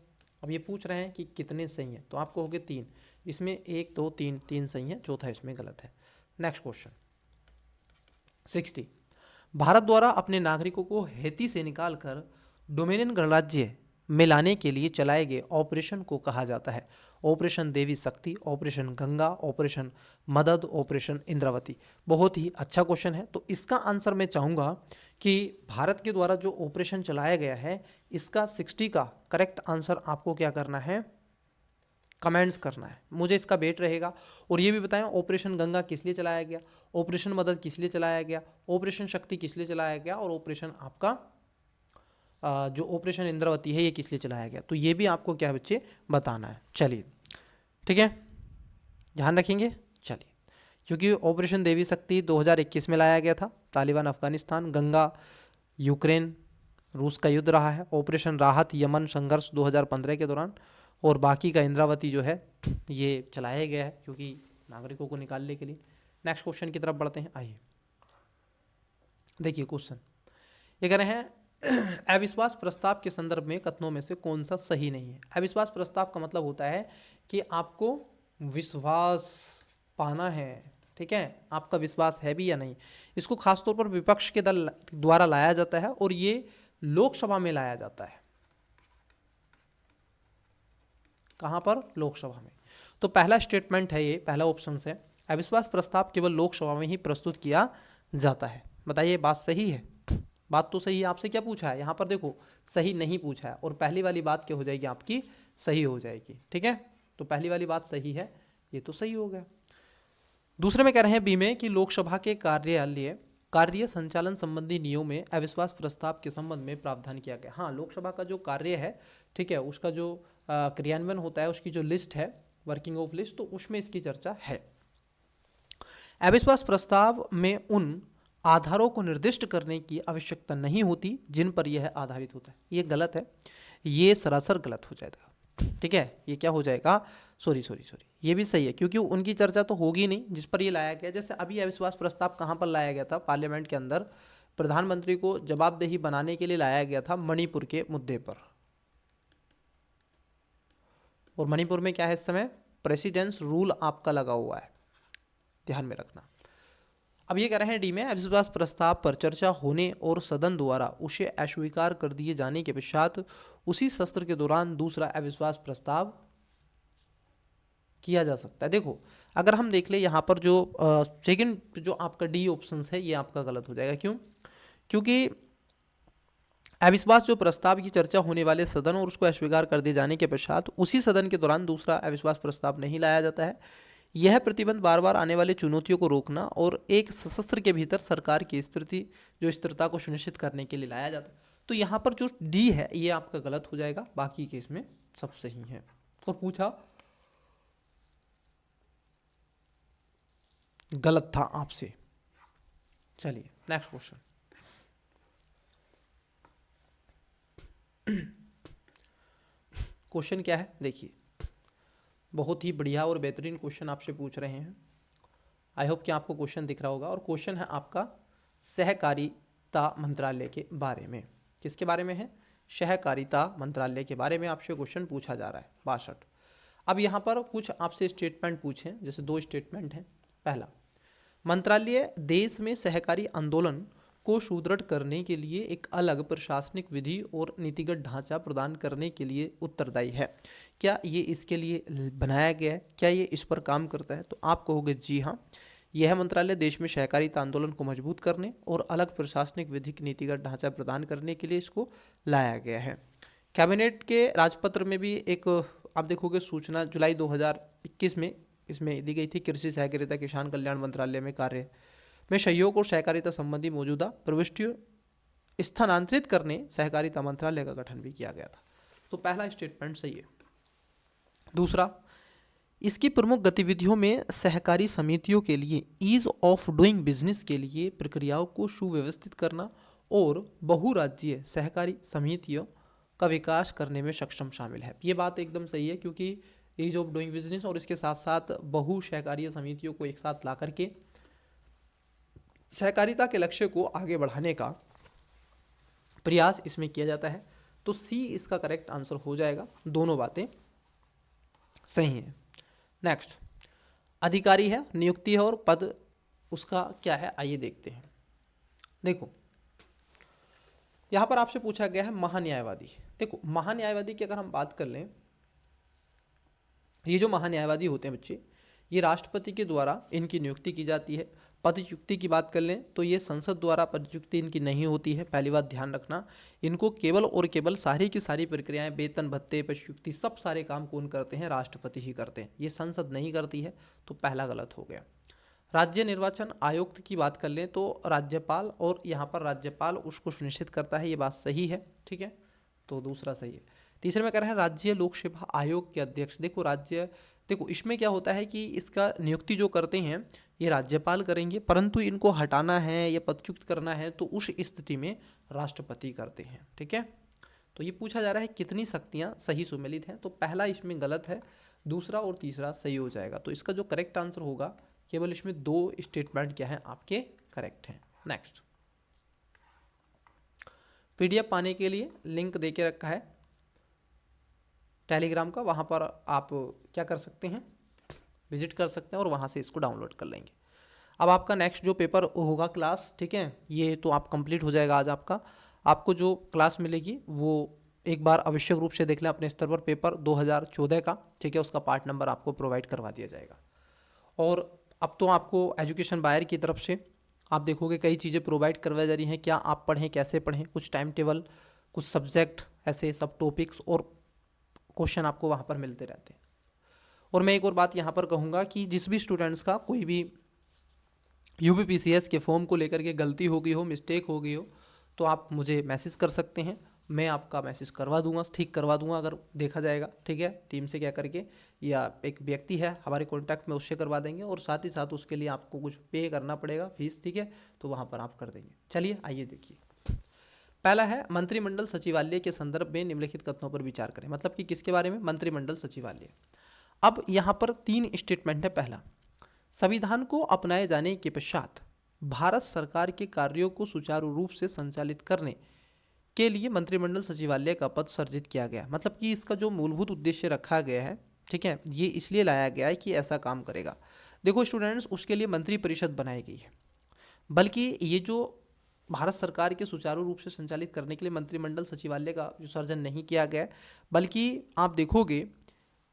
अब ये पूछ रहे हैं कि कितने सही हैं, तो आपको हो गए 3, इसमें 1 2 3 3 सही है, चौथा इसमें गलत है। नेक्स्ट क्वेश्चन 60, भारत द्वारा अपने नागरिकों को हैती से निकालकर डोमिनियन गणराज्य में लाने के लिए चलाए गए ऑपरेशन को कहा जाता है। ऑपरेशन देवी शक्ति, ऑपरेशन गंगा, ऑपरेशन मदद, ऑपरेशन इंद्रावती। बहुत ही अच्छा क्वेश्चन है। तो इसका आंसर मैं चाहूँगा कि भारत के द्वारा जो ऑपरेशन चलाया गया है इसका 60 का करेक्ट आंसर आपको क्या करना है, कमेंट्स करना है, मुझे इसका वेट रहेगा। और ये भी बताएं ऑपरेशन गंगा किस लिए चलाया गया, ऑपरेशन मदद किस लिए चलाया गया, ऑपरेशन शक्ति किस लिए चलाया गया और ऑपरेशन आपका जो ऑपरेशन इंद्रावती है ये किस लिए चलाया गया। तो ये भी आपको क्या बच्चे बताना है। चलिए ठीक है, ध्यान रखेंगे। चलिए, क्योंकि ऑपरेशन देवी शक्ति 2021 में लाया गया था, तालिबान अफगानिस्तान, गंगा यूक्रेन रूस का युद्ध रहा है, ऑपरेशन राहत यमन संघर्ष 2015 के दौरान, और बाकी का इंद्रावती जो है ये चलाया गया है क्योंकि नागरिकों को निकालने के लिए। नेक्स्ट क्वेश्चन की तरफ बढ़ते हैं। आइए देखिए क्वेश्चन ये कह रहे हैं अविश्वास प्रस्ताव के संदर्भ में कथनों में से कौन सा सही नहीं है। अविश्वास प्रस्ताव का मतलब होता है कि आपको विश्वास पाना है, ठीक है, आपका विश्वास है भी या नहीं। इसको खासतौर पर विपक्ष के दल द्वारा लाया जाता है और ये लोकसभा में लाया जाता है। कहां पर? लोकसभा में। तो पहला स्टेटमेंट है, ये पहला ऑप्शन है, अविश्वास प्रस्ताव केवल लोकसभा में ही प्रस्तुत किया जाता है। बताइए बात सही है? बात तो सही है। आपसे क्या पूछा है यहाँ पर, देखो सही नहीं पूछा है, और पहली वाली बात क्या हो जाएगी आपकी, सही हो जाएगी। ठीक है, तो पहली वाली बात सही है, ये तो सही हो गया। दूसरे में कह रहे हैं बी में कि लोकसभा के कार्य संचालन संबंधी नियमों में अविश्वास प्रस्ताव के संबंध में प्रावधान किया गया। हाँ, लोकसभा का जो कार्य है, ठीक है, उसका जो क्रियान्वयन होता है, उसकी जो लिस्ट है, वर्किंग ऑफ लिस्ट, तो उसमें इसकी चर्चा है। अविश्वास प्रस्ताव में उन आधारों को निर्दिष्ट करने की आवश्यकता नहीं होती जिन पर यह आधारित होता है। ये गलत है, ये सरासर गलत हो जाएगा। ठीक है, ये क्या हो जाएगा, सॉरी, ये भी सही है, क्योंकि उनकी चर्चा तो होगी नहीं जिस पर ये लाया गया। जैसे अभी अविश्वास प्रस्ताव कहाँ पर लाया गया था, पार्लियामेंट के अंदर प्रधानमंत्री को जवाबदेही बनाने के लिए लाया गया था मणिपुर के मुद्दे पर। और मणिपुर में क्या है इस समय, प्रेसिडेंस रूल आपका लगा हुआ है, ध्यान में रखना। अब ये कह रहे हैं डी में अविश्वास प्रस्ताव पर चर्चा होने और सदन द्वारा उसे अस्वीकार कर दिए जाने के पश्चात उसी सत्र के दौरान दूसरा अविश्वास प्रस्ताव किया जा सकता है। देखो अगर हम देख ले यहाँ पर जो सेकंड जो आपका डी ऑप्शन है, ये आपका गलत हो जाएगा। क्यों? क्योंकि अविश्वास जो प्रस्ताव की चर्चा होने वाले सदन और उसको अस्वीकार कर दिए जाने के पश्चात उसी सदन के दौरान दूसरा अविश्वास प्रस्ताव नहीं लाया जाता है। यह प्रतिबंध बार बार आने वाली चुनौतियों को रोकना और एक सशस्त्र के भीतर सरकार की स्थिरता को सुनिश्चित करने के लिए लाया जाता है। तो यहाँ पर जो डी है ये आपका गलत हो जाएगा, बाकी के इसमें सब सही है। और पूछा गलत था आपसे। चलिए नेक्स्ट क्वेश्चन। क्वेश्चन क्या है देखिए, बहुत ही बढ़िया और बेहतरीन क्वेश्चन आपसे पूछ रहे हैं। आई होप कि आपको क्वेश्चन दिख रहा होगा। और क्वेश्चन है आपका सहकारिता मंत्रालय के बारे में। किसके बारे में है? सहकारिता मंत्रालय के बारे में आपसे क्वेश्चन पूछा जा रहा है। 62। अब यहाँ पर कुछ आपसे स्टेटमेंट पूछे, जैसे 2 स्टेटमेंट हैं। पहला, मंत्रालय देश में सहकारी आंदोलन को सुदृढ़ करने के लिए एक अलग प्रशासनिक विधि और नीतिगत ढांचा प्रदान करने के लिए उत्तरदायी है। क्या ये इसके लिए बनाया गया है? क्या ये इस पर काम करता है? तो आप कहोगे जी हाँ, यह मंत्रालय देश में सहकारिता आंदोलन को मजबूत करने और अलग प्रशासनिक विधिक नीतिगत ढांचा प्रदान करने के लिए इसको लाया गया है। कैबिनेट के राजपत्र में भी एक आप देखोगे सूचना जुलाई 2021 में इसमें दी गई थी, कृषि सहकारिता किसान कल्याण मंत्रालय में कार्य में सहयोग और सहकारिता संबंधी मौजूदा प्रविष्टियों स्थानांतरित करने सहकारिता मंत्रालय का गठन भी किया गया था। तो पहला स्टेटमेंट सही है। दूसरा, इसकी प्रमुख गतिविधियों में सहकारी समितियों के लिए ईज ऑफ डूइंग बिजनेस के लिए प्रक्रियाओं को सुव्यवस्थित करना और बहुराज्यीय सहकारी समितियों का विकास करने में सक्षम शामिल है। ये बात एकदम सही है, क्योंकि ईज ऑफ डूइंग बिजनेस और इसके साथ साथ बहु सहकारीय समितियों को एक साथ ला करके सहकारिता के लक्ष्य को आगे बढ़ाने का प्रयास इसमें किया जाता है। तो सी इसका करेक्ट आंसर हो जाएगा। दोनों बातें सही हैं। नेक्स्ट, अधिकारी है, नियुक्ति है और पद उसका क्या है, आइए देखते हैं। देखो यहाँ पर आपसे पूछा गया है महान्यायवादी। देखो महान्यायवादी की अगर हम बात कर लें, ये जो महान्यायवादी होते हैं बच्चे, ये राष्ट्रपति के द्वारा इनकी नियुक्ति की जाती है। पदच्युति की बात कर लें तो ये संसद द्वारा पदच्युति इनकी नहीं होती है। पहली बात ध्यान रखना, इनको केवल और केवल सारी की सारी प्रक्रियाएं, वेतन भत्ते, पदच्युति, सब सारे काम कौन करते हैं? राष्ट्रपति ही करते हैं, ये संसद नहीं करती है। तो पहला गलत हो गया। राज्य निर्वाचन आयुक्त की बात कर लें तो राज्यपाल, और यहाँ पर राज्यपाल उसको सुनिश्चित करता है, ये बात सही है। ठीक है, तो दूसरा सही है। तीसरे में कह रहे हैं राज्य लोक सेवा आयोग के अध्यक्ष। देखो इसमें क्या होता है कि इसका नियुक्ति जो करते हैं ये राज्यपाल करेंगे, परंतु इनको हटाना है या पदच्युत करना है तो उस स्थिति में राष्ट्रपति करते हैं। ठीक है, तो ये पूछा जा रहा है कितनी शक्तियां सही सुमेलित हैं। तो पहला इसमें गलत है, दूसरा और तीसरा सही हो जाएगा। तो इसका जो करेक्ट आंसर होगा, केवल इसमें 2 स्टेटमेंट क्या है आपके करेक्ट हैं। नेक्स्ट, पीडीएफ पाने के लिए लिंक दे के रखा है टेलीग्राम का, वहाँ पर आप क्या कर सकते हैं, विजिट कर सकते हैं और वहाँ से इसको डाउनलोड कर लेंगे। अब आपका नेक्स्ट जो पेपर होगा क्लास, ठीक है, ये तो आप कंप्लीट हो जाएगा आज आपका। आपको जो क्लास मिलेगी वो एक बार आवश्यक रूप से देख लें अपने स्तर पर, पेपर 2014 का, ठीक है, उसका पार्ट नंबर आपको प्रोवाइड करवा दिया जाएगा। और अब तो आपको एजुकेशन बायर की तरफ से आप देखोगे कई चीज़ें प्रोवाइड करवाई जा रही हैं, क्या आप पढ़ें कैसे पढ़ें, कुछ टाइम टेबल, कुछ सब्जेक्ट, ऐसे सब टॉपिक्स और क्वेश्चन आपको वहाँ पर मिलते रहते हैं। और मैं एक और बात यहाँ पर कहूँगा कि जिस भी स्टूडेंट्स का कोई भी यूपीपीसीएस के फॉर्म को लेकर के गलती हो गई हो, मिस्टेक हो गई हो, तो आप मुझे मैसेज कर सकते हैं, मैं आपका मैसेज करवा दूंगा, ठीक करवा दूंगा अगर देखा जाएगा, ठीक है, टीम से क्या करके, या एक व्यक्ति है हमारे कॉन्टैक्ट में, उससे करवा देंगे। और साथ ही साथ उसके लिए आपको कुछ पे करना पड़ेगा फीस, ठीक है, तो वहाँ पर आप कर देंगे। चलिए आइए देखिए, पहला है मंत्रिमंडल सचिवालय के संदर्भ में निम्नलिखित कथनों पर विचार करें। मतलब कि किसके बारे में, मंत्रिमंडल सचिवालय। अब यहाँ पर 3 स्टेटमेंट है। पहला, संविधान को अपनाए जाने के पश्चात भारत सरकार के कार्यों को सुचारू रूप से संचालित करने के लिए मंत्रिमंडल सचिवालय का पद सृजित किया गया। मतलब कि इसका जो मूलभूत उद्देश्य रखा गया है, ठीक है, ये इसलिए लाया गया है कि ऐसा काम करेगा। देखो स्टूडेंट्स, उसके लिए मंत्री परिषद बनाई गई है, बल्कि ये जो भारत सरकार के सुचारू रूप से संचालित करने के लिए मंत्रिमंडल सचिवालय का जो सर्जन नहीं किया गया है, बल्कि आप देखोगे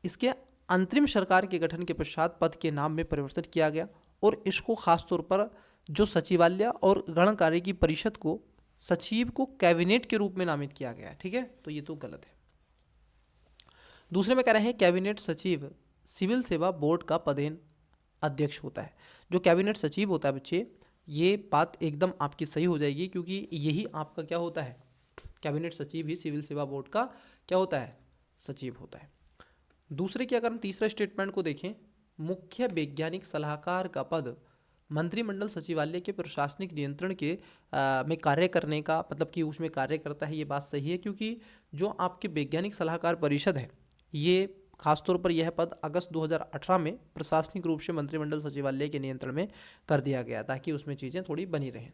इसके अंतरिम सरकार के गठन के पश्चात पद के नाम में परिवर्तन किया गया, और इसको खासतौर पर जो सचिवालय और गण कार्य की परिषद को, सचिव को कैबिनेट के रूप में नामित किया गया है, ठीक है, तो ये तो गलत है। दूसरे में कह रहे हैं कैबिनेट सचिव सिविल सेवा बोर्ड का पदेन अध्यक्ष होता है। जो कैबिनेट सचिव होता है बच्चे, ये बात एकदम आपकी सही हो जाएगी, क्योंकि यही आपका क्या होता है, कैबिनेट सचिव ही सिविल सेवा बोर्ड का क्या होता है, सचिव होता है। दूसरे की अगर हम तीसरा स्टेटमेंट को देखें, मुख्य वैज्ञानिक सलाहकार का पद मंत्रिमंडल सचिवालय के प्रशासनिक नियंत्रण के में कार्य करने का, मतलब कि उसमें कार्य करता है। ये बात सही है, क्योंकि जो आपके वैज्ञानिक सलाहकार परिषद है, ये खासतौर पर यह पद अगस्त 2018 में प्रशासनिक रूप से मंत्रिमंडल सचिवालय के नियंत्रण में कर दिया गया, ताकि उसमें चीज़ें थोड़ी बनी रहें।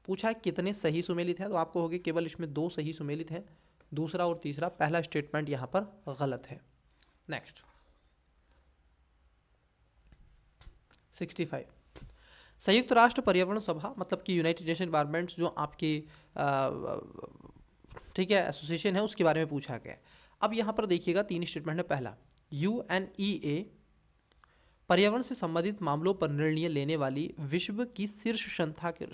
पूछा है कितने सही सुमेलित हैं, तो आपको होगी केवल इसमें 2 सही सुमेलित हैं, दूसरा और तीसरा। पहला स्टेटमेंट यहाँ पर गलत है। नेक्स्ट 65, संयुक्त राष्ट्र पर्यावरण सभा, मतलब कि यूनाइटेड नेशन एनवायरनमेंट, जो आपकी ठीक है एसोसिएशन है, उसके बारे में पूछा गया है। अब यहाँ पर देखिएगा 3 स्टेटमेंट है। पहला, UNEA पर्यावरण से संबंधित मामलों पर निर्णय लेने वाली विश्व की शीर्ष संस्था के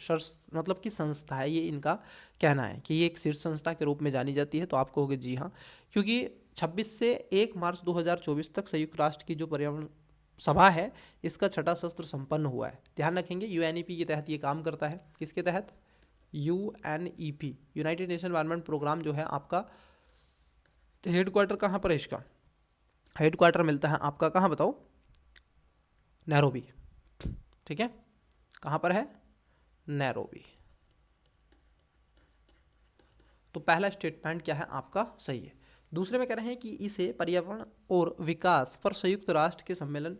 मतलब कि संस्था है, ये इनका कहना है कि ये एक शीर्ष संस्था के रूप में जानी जाती है। तो आप कहोगे जी हाँ, क्योंकि 26 से 1 मार्च 2024 तक संयुक्त राष्ट्र की जो पर्यावरण सभा है, इसका 6ठा सत्र संपन्न हुआ है। ध्यान रखेंगे UNEP के तहत ये काम करता है। किसके तहत, UNEP, United Nation Environment Programme जो है आपका, हेडक्वार्टर कहाँ पर है इसका, हेडक्वार्टर मिलता है आपका कहाँ बताओ, नैरोबी, ठीक है, कहाँ पर है, नैरोबी। तो पहला स्टेटमेंट क्या है आपका, सही है। दूसरे में कह रहे हैं कि इसे पर्यावरण और विकास पर संयुक्त राष्ट्र के सम्मेलन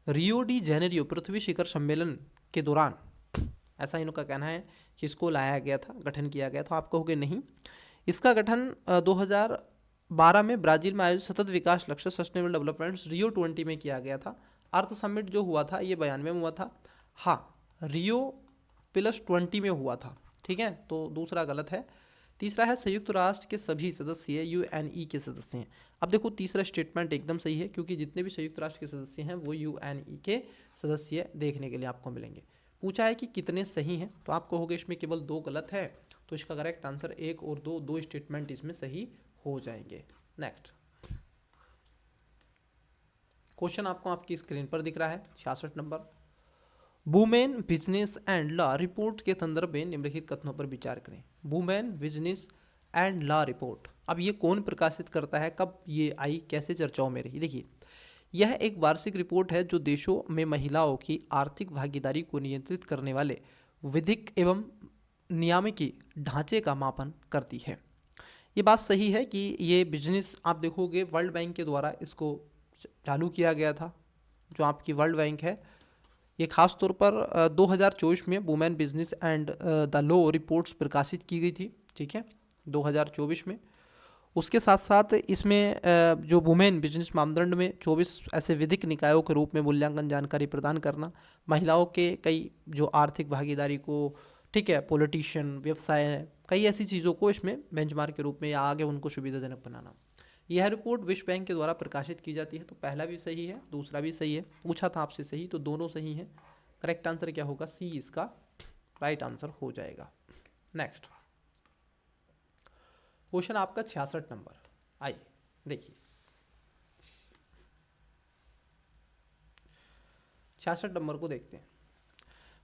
रियो डी जेनेरियो पृथ्वी शिखर सम्मेलन के दौरान, ऐसा इनका कहना है कि इसको लाया गया था, गठन किया गया था। आप कहोगे नहीं, इसका गठन 2012 में ब्राज़ील में आयोजित सतत विकास लक्ष्य सस्टेनेबल डेवलपमेंट रियो 20 में किया गया था। अर्थ समिट जो हुआ था ये 92 में हुआ था। हाँ, रियो +20 में हुआ था, ठीक है, तो दूसरा गलत है। तीसरा है संयुक्त राष्ट्र के सभी सदस्य UNE के सदस्य हैं। अब देखो तीसरा स्टेटमेंट एकदम सही है, क्योंकि जितने भी संयुक्त राष्ट्र के सदस्य हैं वो UNE के सदस्य देखने के लिए आपको मिलेंगे। पूछा है कि कितने सही हैं, तो आप कहोगे इसमें केवल 2 गलत है, तो इसका करेक्ट आंसर 1 और 2 स्टेटमेंट इसमें सही हो जाएंगे। नेक्स्ट क्वेश्चन आपको आपकी स्क्रीन पर दिख रहा है, 66 number. Women business and law report के संदर्भ में निम्नलिखित कथनों पर विचार करें। Women business and law report, अब ये कौन प्रकाशित करता है, कब ये आई, कैसे चर्चाओं में रही। देखिए, यह एक वार्षिक रिपोर्ट है जो देशों में महिलाओं की आर्थिक भागीदारी को नियंत्रित करने वाले विधिक एवं नियामकी ढांचे का मापन करती है। ये बात सही है कि ये बिजनेस, आप देखोगे वर्ल्ड बैंक के द्वारा इसको चालू किया गया था। जो आपकी वर्ल्ड बैंक है, ये खास तौर पर 2024 में women business and the law reports प्रकाशित की गई थी, ठीक है, 2024 में। उसके साथ साथ इसमें जो वुमेन बिजनेस मानदंड में 24 ऐसे विधिक निकायों के रूप में मूल्यांकन जानकारी प्रदान करना, महिलाओं के कई जो आर्थिक भागीदारी को, ठीक है, पॉलिटिशियन, व्यवसाय, कई ऐसी चीज़ों को इसमें बेंचमार्क के रूप में या आगे उनको सुविधाजनक बनाना, यह रिपोर्ट विश्व बैंक के द्वारा प्रकाशित की जाती है। तो पहला भी सही है, दूसरा भी सही है। पूछा था आपसे सही, तो दोनों सही हैं। करेक्ट आंसर क्या होगा, सी इसका राइट आंसर हो जाएगा। नेक्स्ट क्वेश्चन आपका 66 नंबर, आइए देखिए 66 नंबर को देखते हैं।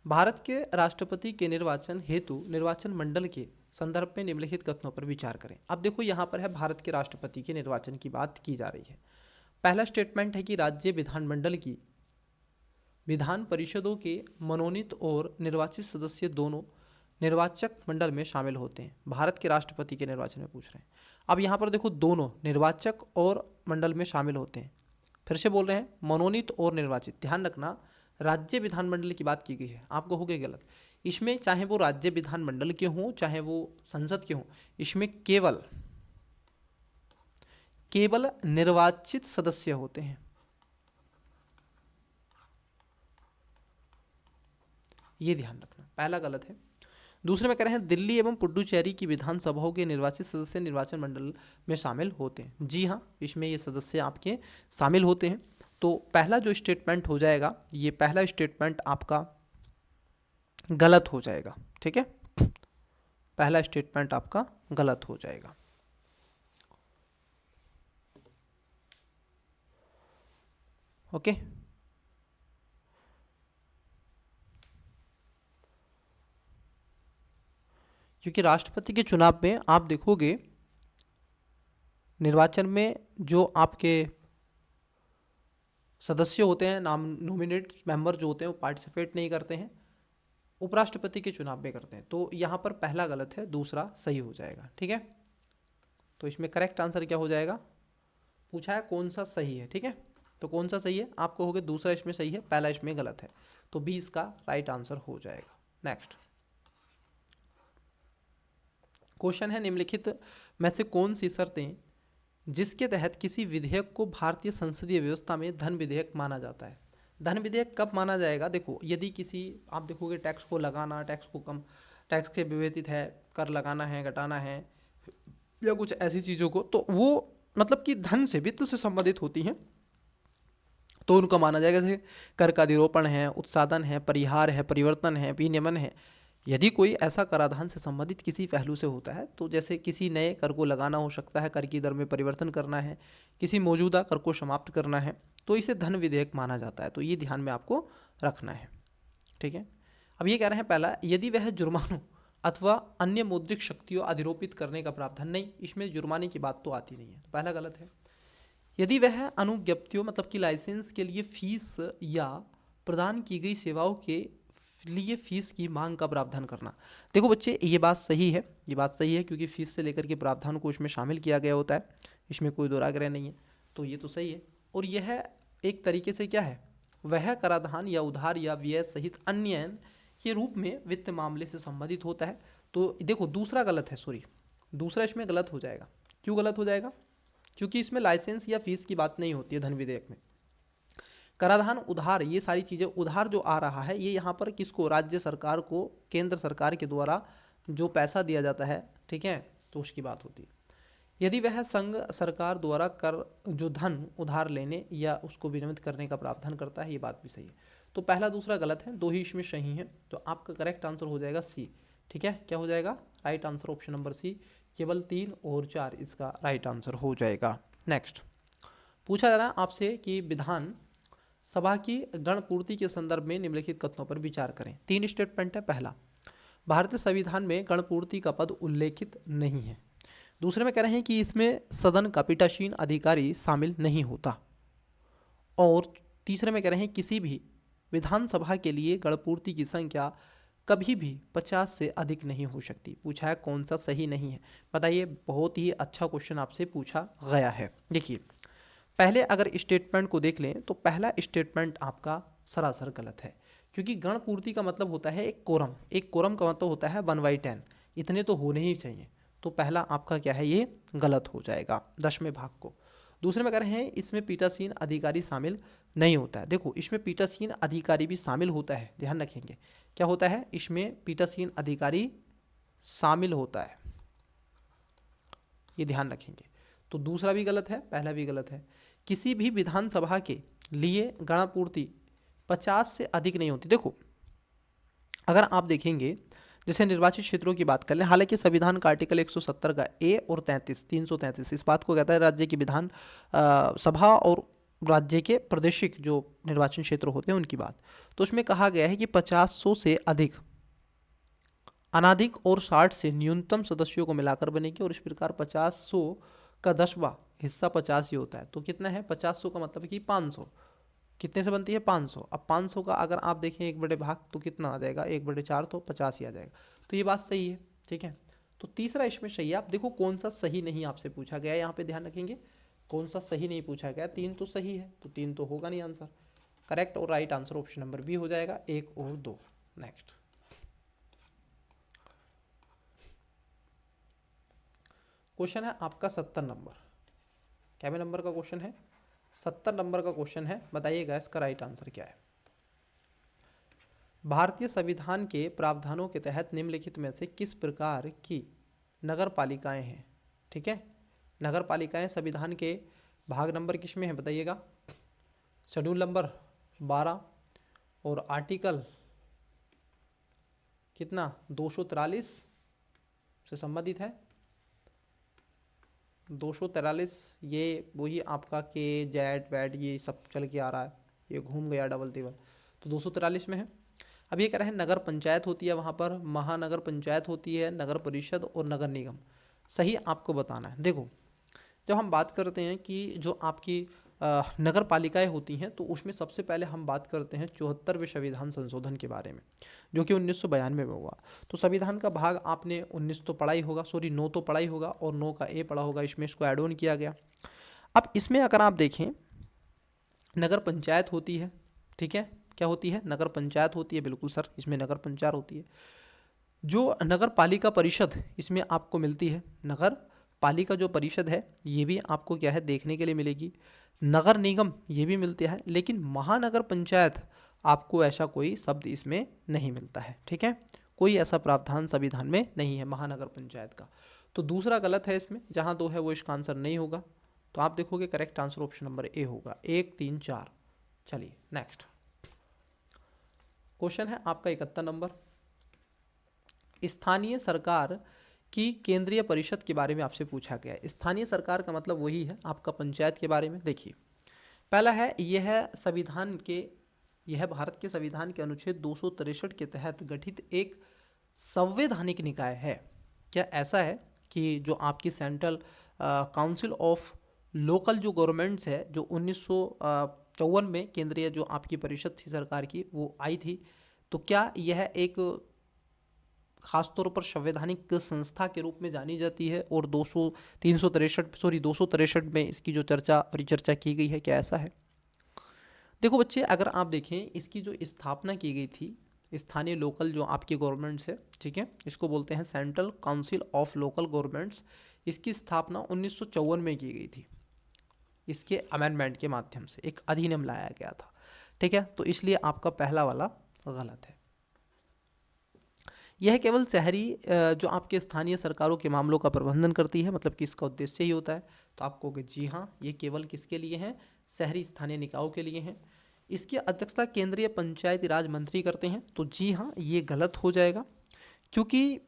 भारत के राष्ट्रपति के निर्वाचन हेतु निर्वाचन मंडल के संदर्भ में निम्नलिखित कथनों पर विचार करें। अब देखो यहाँ पर है भारत के राष्ट्रपति के निर्वाचन की बात की जा रही है। पहला स्टेटमेंट है कि राज्य विधानमंडल की विधान परिषदों के मनोनीत और निर्वाचित सदस्य दोनों निर्वाचक मंडल में शामिल होते हैं। भारत के राष्ट्रपति के निर्वाचन में पूछ रहे हैं। अब यहाँ पर देखो दोनों निर्वाचक और मंडल में शामिल होते हैं। फिर से बोल रहे हैं मनोनीत और निर्वाचित। ध्यान रखना राज्य विधानमंडल की बात की गई है, आप कहोगे गलत। इसमें चाहे वो राज्य विधानमंडल के हों चाहे वो संसद के हों, इसमें केवल निर्वाचित सदस्य होते हैं। ये ध्यान रखना, पहला गलत है। दूसरे में कह रहे हैं दिल्ली एवं पुडुचेरी की विधानसभाओं के निर्वाचित सदस्य निर्वाचन मंडल में शामिल होते हैं। जी हाँ, इसमें ये सदस्य आपके शामिल होते हैं। तो पहला जो स्टेटमेंट हो जाएगा, ये पहला स्टेटमेंट आपका गलत हो जाएगा। ठीक है, पहला स्टेटमेंट आपका गलत हो जाएगा। ओके, क्योंकि राष्ट्रपति के चुनाव में आप देखोगे निर्वाचन में जो आपके सदस्य होते हैं, नॉमिनेट मेंबर जो होते हैं, वो पार्टिसिपेट नहीं करते हैं, उपराष्ट्रपति के चुनाव में करते हैं। तो यहाँ पर पहला गलत है, दूसरा सही हो जाएगा। ठीक है, तो इसमें करेक्ट आंसर क्या हो जाएगा, पूछा है कौन सा सही है। ठीक है, तो कौन सा सही है, आप कहोगे दूसरा इसमें सही है, पहला इसमें गलत है, तो 20 का राइट आंसर हो जाएगा। नेक्स्ट क्वेश्चन है निम्नलिखित में से कौन सी शर्तें जिसके तहत किसी विधेयक को भारतीय संसदीय व्यवस्था में धन विधेयक माना जाता है। धन विधेयक कब माना जाएगा, देखो यदि किसी आप देखोगे टैक्स को लगाना, टैक्स को कम, टैक्स के विवेचित है, कर लगाना है, घटाना है, या कुछ ऐसी चीज़ों को, तो वो मतलब कि धन से, वित्त से संबंधित होती हैं, तो उनको माना जाएगा। जैसे कर का अधिरोपण है, उत्साधन है, परिहार है, परिवर्तन है, विनियमन है। यदि कोई ऐसा कराधान से संबंधित किसी पहलू से होता है, तो जैसे किसी नए कर को लगाना हो सकता है, कर की दर में परिवर्तन करना है, किसी मौजूदा कर को समाप्त करना है, तो इसे धन विधेयक माना जाता है। तो ये ध्यान में आपको रखना है। ठीक है, अब ये कह रहे हैं पहला, यदि वह जुर्मानों अथवा अन्य मौद्रिक शक्तियों अधिरोपित करने का प्रावधान, नहीं, इसमें जुर्माने की बात तो आती नहीं है, तो पहला गलत है। यदि वह अनुज्ञप्तियों मतलब कि लाइसेंस के लिए फीस या प्रदान की गई सेवाओं के लिए फीस की मांग का प्रावधान करना, देखो बच्चे ये बात सही है, ये बात सही है, क्योंकि फीस से लेकर के प्रावधान को इसमें शामिल किया गया होता है, इसमें कोई दोराग्रह नहीं है, तो ये तो सही है। और यह एक तरीके से क्या है, वह कराधान या उधार या व्यय सहित अन्य के रूप में वित्त मामले से संबंधित होता है। तो देखो दूसरा गलत है, सॉरी दूसरा इसमें गलत हो जाएगा। क्यों गलत हो जाएगा, क्योंकि इसमें लाइसेंस या फीस की बात नहीं होती है धन विधेयक में। कराधान, उधार, ये सारी चीज़ें, उधार जो आ रहा है ये यहाँ पर किसको, राज्य सरकार को केंद्र सरकार के द्वारा जो पैसा दिया जाता है, ठीक है, तो उसकी बात होती है। यदि वह संघ सरकार द्वारा कर जो धन उधार लेने या उसको विनियमित करने का प्रावधान करता है, ये बात भी सही है। तो पहला दूसरा गलत है, दो ही इसमें सही है, तो आपका करेक्ट आंसर हो जाएगा सी। ठीक है, क्या हो जाएगा, right answer option number C, केवल 3 और 4 इसका राइट आंसर हो जाएगा। नेक्स्ट पूछा जा रहा है आपसे कि विधान सभा की गणपूर्ति के संदर्भ में निम्नलिखित कथनों पर विचार करें। 3 स्टेटमेंट है। पहला, भारतीय संविधान में गणपूर्ति का पद उल्लेखित नहीं है। दूसरे में कह रहे हैं कि इसमें सदन का पीठासीन अधिकारी शामिल नहीं होता। और तीसरे में कह रहे हैं किसी भी विधानसभा के लिए गणपूर्ति की संख्या कभी भी 50 से अधिक नहीं हो सकती। पूछा है कौन सा सही नहीं है, बताइए। बहुत ही अच्छा क्वेश्चन आपसे पूछा गया है। देखिए पहले अगर स्टेटमेंट को देख लें तो पहला स्टेटमेंट आपका सरासर गलत है, क्योंकि गणपूर्ति का मतलब होता है एक कोरम, एक कोरम का मतलब होता है 1/10, इतने तो होने ही चाहिए। तो पहला आपका क्या है, ये गलत हो जाएगा 10वें भाग को। दूसरे में कह रहे हैं इसमें पीठासीन अधिकारी शामिल नहीं होता है। देखो इसमें पीठासीन अधिकारी भी शामिल होता है, ध्यान रखेंगे क्या होता है, इसमें पीठासीन अधिकारी शामिल होता है, ये ध्यान रखेंगे। तो दूसरा भी गलत है, पहला भी गलत है। किसी भी विधानसभा के लिए गणपूर्ति 50 से अधिक नहीं होती। देखो अगर आप देखेंगे जैसे निर्वाचित क्षेत्रों की बात कर लें, हालांकि संविधान का आर्टिकल 170 का ए और 333 इस बात को कहता है राज्य की विधान सभा और राज्य के प्रादेशिक जो निर्वाचन क्षेत्र होते हैं उनकी बात। तो उसमें कहा गया है कि 50 से अधिक, अनाधिक और 60 से न्यूनतम सदस्यों को मिलाकर बनेगी, और इस प्रकार 50 का 10वां हिस्सा 50 ही होता है। तो कितना है 50 का मतलब कि 500 कितने से बनती है 500। अब 500 का अगर आप देखें 1/भाग तो कितना आ जाएगा 1/4 तो 50 ही आ जाएगा। तो ये बात सही है, ठीक है। तो तीसरा इसमें सही है। आप देखो कौन सा सही नहीं आपसे पूछा गया है, यहाँ पे ध्यान रखेंगे कौन सा सही नहीं पूछा गया। 3 तो सही है, तो 3 तो होगा नहीं आंसर। करेक्ट और right answer option number B हो जाएगा, 1 और 2। नेक्स्ट क्वेश्चन है आपका 70 नंबर। क्या नंबर का क्वेश्चन है 70 नंबर का क्वेश्चन है। बताइएगा इसका राइट आंसर क्या है। भारतीय संविधान के प्रावधानों के तहत निम्नलिखित में से किस प्रकार की नगर पालिकाएं हैं। ठीक है, नगर पालिकाएं संविधान के भाग नंबर किस में है बताइएगा। शेड्यूल नंबर 12 और आर्टिकल कितना 243 से संबंधित है। 243 ये वही आपका के जेड वैड ये सब चल के आ रहा है, ये घूम गया डबल टेबल, तो 243 में है। अब ये कह रहे हैं नगर पंचायत होती है, वहाँ पर महानगर पंचायत होती है, नगर परिषद और नगर निगम। सही आपको बताना है। देखो जब हम बात करते हैं कि जो आपकी नगर पालिकाएँ होती हैं, तो उसमें सबसे पहले हम बात करते हैं 74वें संविधान संशोधन के बारे में, जो कि 1992 में हुआ। तो संविधान का भाग आपने 19 तो पढ़ा ही होगा, 9 तो पढ़ा ही होगा, और 9 का ए पढ़ा होगा, इसमें इसको ऐड ऑन किया गया। अब इसमें अगर आप देखें नगर पंचायत होती है, ठीक है, क्या होती है नगर पंचायत होती है, बिल्कुल सर इसमें नगर पंचायत होती है। जो नगर पालिका परिषद इसमें आपको मिलती है, नगर पालिका जो परिषद है ये भी आपको क्या है देखने के लिए मिलेगी। नगर निगम ये भी मिलते हैं, लेकिन महानगर पंचायत आपको ऐसा कोई शब्द इसमें नहीं मिलता है। ठीक है, कोई ऐसा प्रावधान संविधान में नहीं है महानगर पंचायत का। तो दूसरा गलत है इसमें, जहाँ 2 है वो इसका आंसर नहीं होगा। तो आप देखोगे correct answer option number A होगा, 1 3 4। चलिए नेक्स्ट क्वेश्चन है आपका 71 नंबर। स्थानीय सरकार की केंद्रीय परिषद के बारे में आपसे पूछा गया है। स्थानीय सरकार का मतलब वही है आपका पंचायत के बारे में। देखिए पहला है यह संविधान के, यह भारत के संविधान के अनुच्छेद 263 के तहत गठित एक संवैधानिक निकाय है। क्या ऐसा है कि जो आपकी सेंट्रल काउंसिल ऑफ लोकल जो गवर्नमेंट्स है, जो 1954 में केंद्रीय जो आपकी परिषद थी सरकार की वो आई थी, तो क्या यह एक खासतौर पर संवैधानिक संस्था के रूप में जानी जाती है, और 263 में इसकी जो परिचर्चा की गई है, क्या ऐसा है। देखो बच्चे अगर आप देखें इसकी जो स्थापना की गई थी, स्थानीय लोकल जो आपकी गवर्नमेंट्स है, ठीक है, इसको बोलते हैं central council of local governments. इसकी स्थापना 1954 में की गई थी। इसके अमेंडमेंट के माध्यम से एक अधिनियम लाया गया था। ठीक है, तो इसलिए आपका पहला वाला गलत है। यह केवल शहरी जो आपके स्थानीय सरकारों के मामलों का प्रबंधन करती है, मतलब कि इसका उद्देश्य ही होता है। तो आप कहोगे जी हाँ, ये केवल किसके लिए है, शहरी स्थानीय निकायों के लिए हैं। इसकी अध्यक्षता केंद्रीय पंचायती राज मंत्री करते हैं। तो जी हाँ, ये गलत हो जाएगा, क्योंकि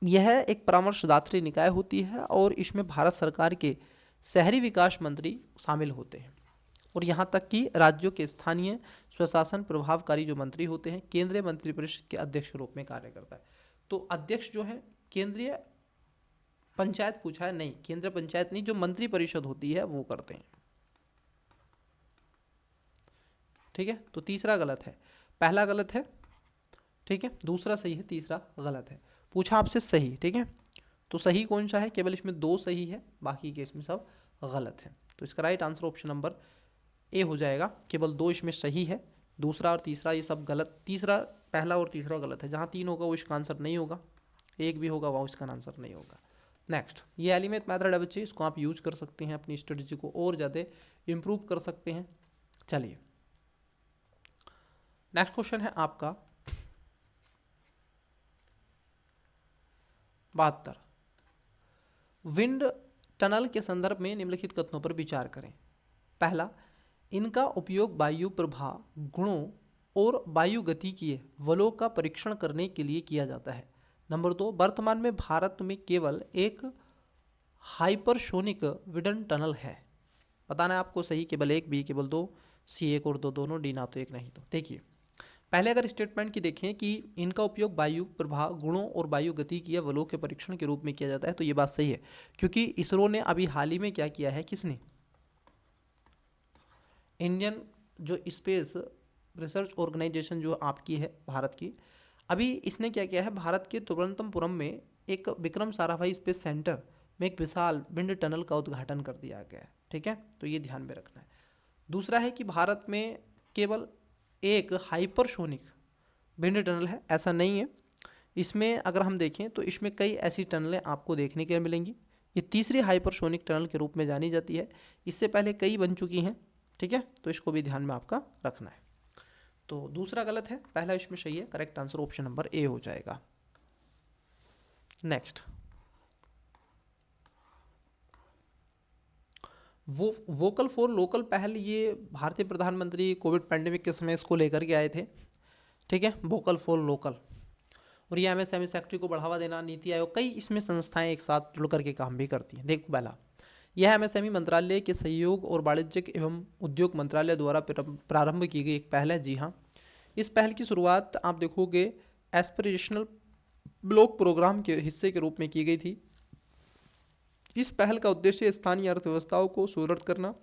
यह एक परामर्शदात्री निकाय होती है और इसमें भारत सरकार के शहरी विकास मंत्री शामिल होते हैं, और यहाँ तक कि राज्यों के स्थानीय स्वशासन प्रभावकारी जो मंत्री होते हैं केंद्रीय मंत्रिपरिषद के अध्यक्ष के रूप में कार्य करता है। तो अध्यक्ष जो है केंद्रीय पंचायत पूछा है, नहीं केंद्रीय पंचायत नहीं, जो मंत्री परिषद होती है वो करते हैं। ठीक है, तो तीसरा गलत है, पहला गलत है, ठीक है, दूसरा सही है, तीसरा गलत है। पूछा आपसे सही, ठीक है, तो सही कौन सा है, केवल इसमें 2 सही है, बाकी के इसमें सब गलत है। तो इसका right answer option number A हो जाएगा, केवल 2 इसमें सही है, दूसरा और तीसरा ये सब गलत। तीसरा पहला और तीसरा गलत है, जहाँ 3 होगा वो इसका आंसर नहीं होगा, 1 भी होगा वो इसका आंसर नहीं होगा। नेक्स्ट ये एलिमेंट मेथड है बच्चे, इसको आप यूज कर सकते हैं, अपनी स्ट्रेटजी को और ज़्यादा इम्प्रूव कर सकते हैं। चलिए नेक्स्ट क्वेश्चन है आपका 72। विंड टनल के संदर्भ में निम्नलिखित कथनों पर विचार करें। पहला, इनका उपयोग वायु प्रवाह गुणों और वायु गतिकीय बलों का परीक्षण करने के लिए किया जाता है। नंबर 2, वर्तमान में भारत में केवल एक हाइपरसोनिक विंड टनल है। बताना है आपको सही केवल एक, बी केवल दो, सी एक और दो दोनों, डी ना तो एक नहीं तो। देखिए पहले अगर स्टेटमेंट की देखें कि इनका उपयोग वायु प्रवाह गुणों और वायु गतिकीय बलों के परीक्षण के रूप में किया जाता है, तो ये बात सही है, क्योंकि इसरो ने अभी हाल ही में क्या किया है, किसने, इंडियन जो स्पेस रिसर्च ऑर्गेनाइजेशन जो आपकी है भारत की, अभी इसने क्या किया है, भारत के तिरुवनंतपुरम में एक विक्रम साराभाई स्पेस सेंटर में एक विशाल विंड टनल का उद्घाटन कर दिया गया है। ठीक है, तो ये ध्यान में रखना है। दूसरा है कि भारत में केवल एक हाइपरसोनिक विंड टनल है, ऐसा नहीं है। इसमें अगर हम देखें तो इसमें कई ऐसी टनलें आपको देखने के मिलेंगी। ये तीसरी हाइपरसोनिक टनल के रूप में जानी जाती है, इससे पहले कई बन चुकी हैं। ठीक है, तो इसको भी ध्यान में आपका रखना है। तो दूसरा गलत है, पहला इसमें सही है। Correct answer option number A हो जाएगा। नेक्स्ट, वोकल फॉर लोकल पहल, ये भारतीय प्रधानमंत्री कोविड पैंडेमिक के समय इसको लेकर के आए थे। ठीक है, वोकल फॉर लोकल, और ये एमएसएमई सेक्टर को बढ़ावा देना, नीति आयोग, कई इसमें संस्थाएं एक साथ जुड़ करके काम भी करती हैं। देखो पहला, यह एमएसएमई मंत्रालय के सहयोग और वाणिज्यिक एवं उद्योग मंत्रालय द्वारा प्रारंभ की गई एक पहल है। जी हाँ, इस पहल की शुरुआत आप देखोगे एस्पिरेशनल ब्लॉक प्रोग्राम के हिस्से के रूप में की गई थी। इस पहल का उद्देश्य स्थानीय अर्थव्यवस्थाओं को सुदृढ़ करना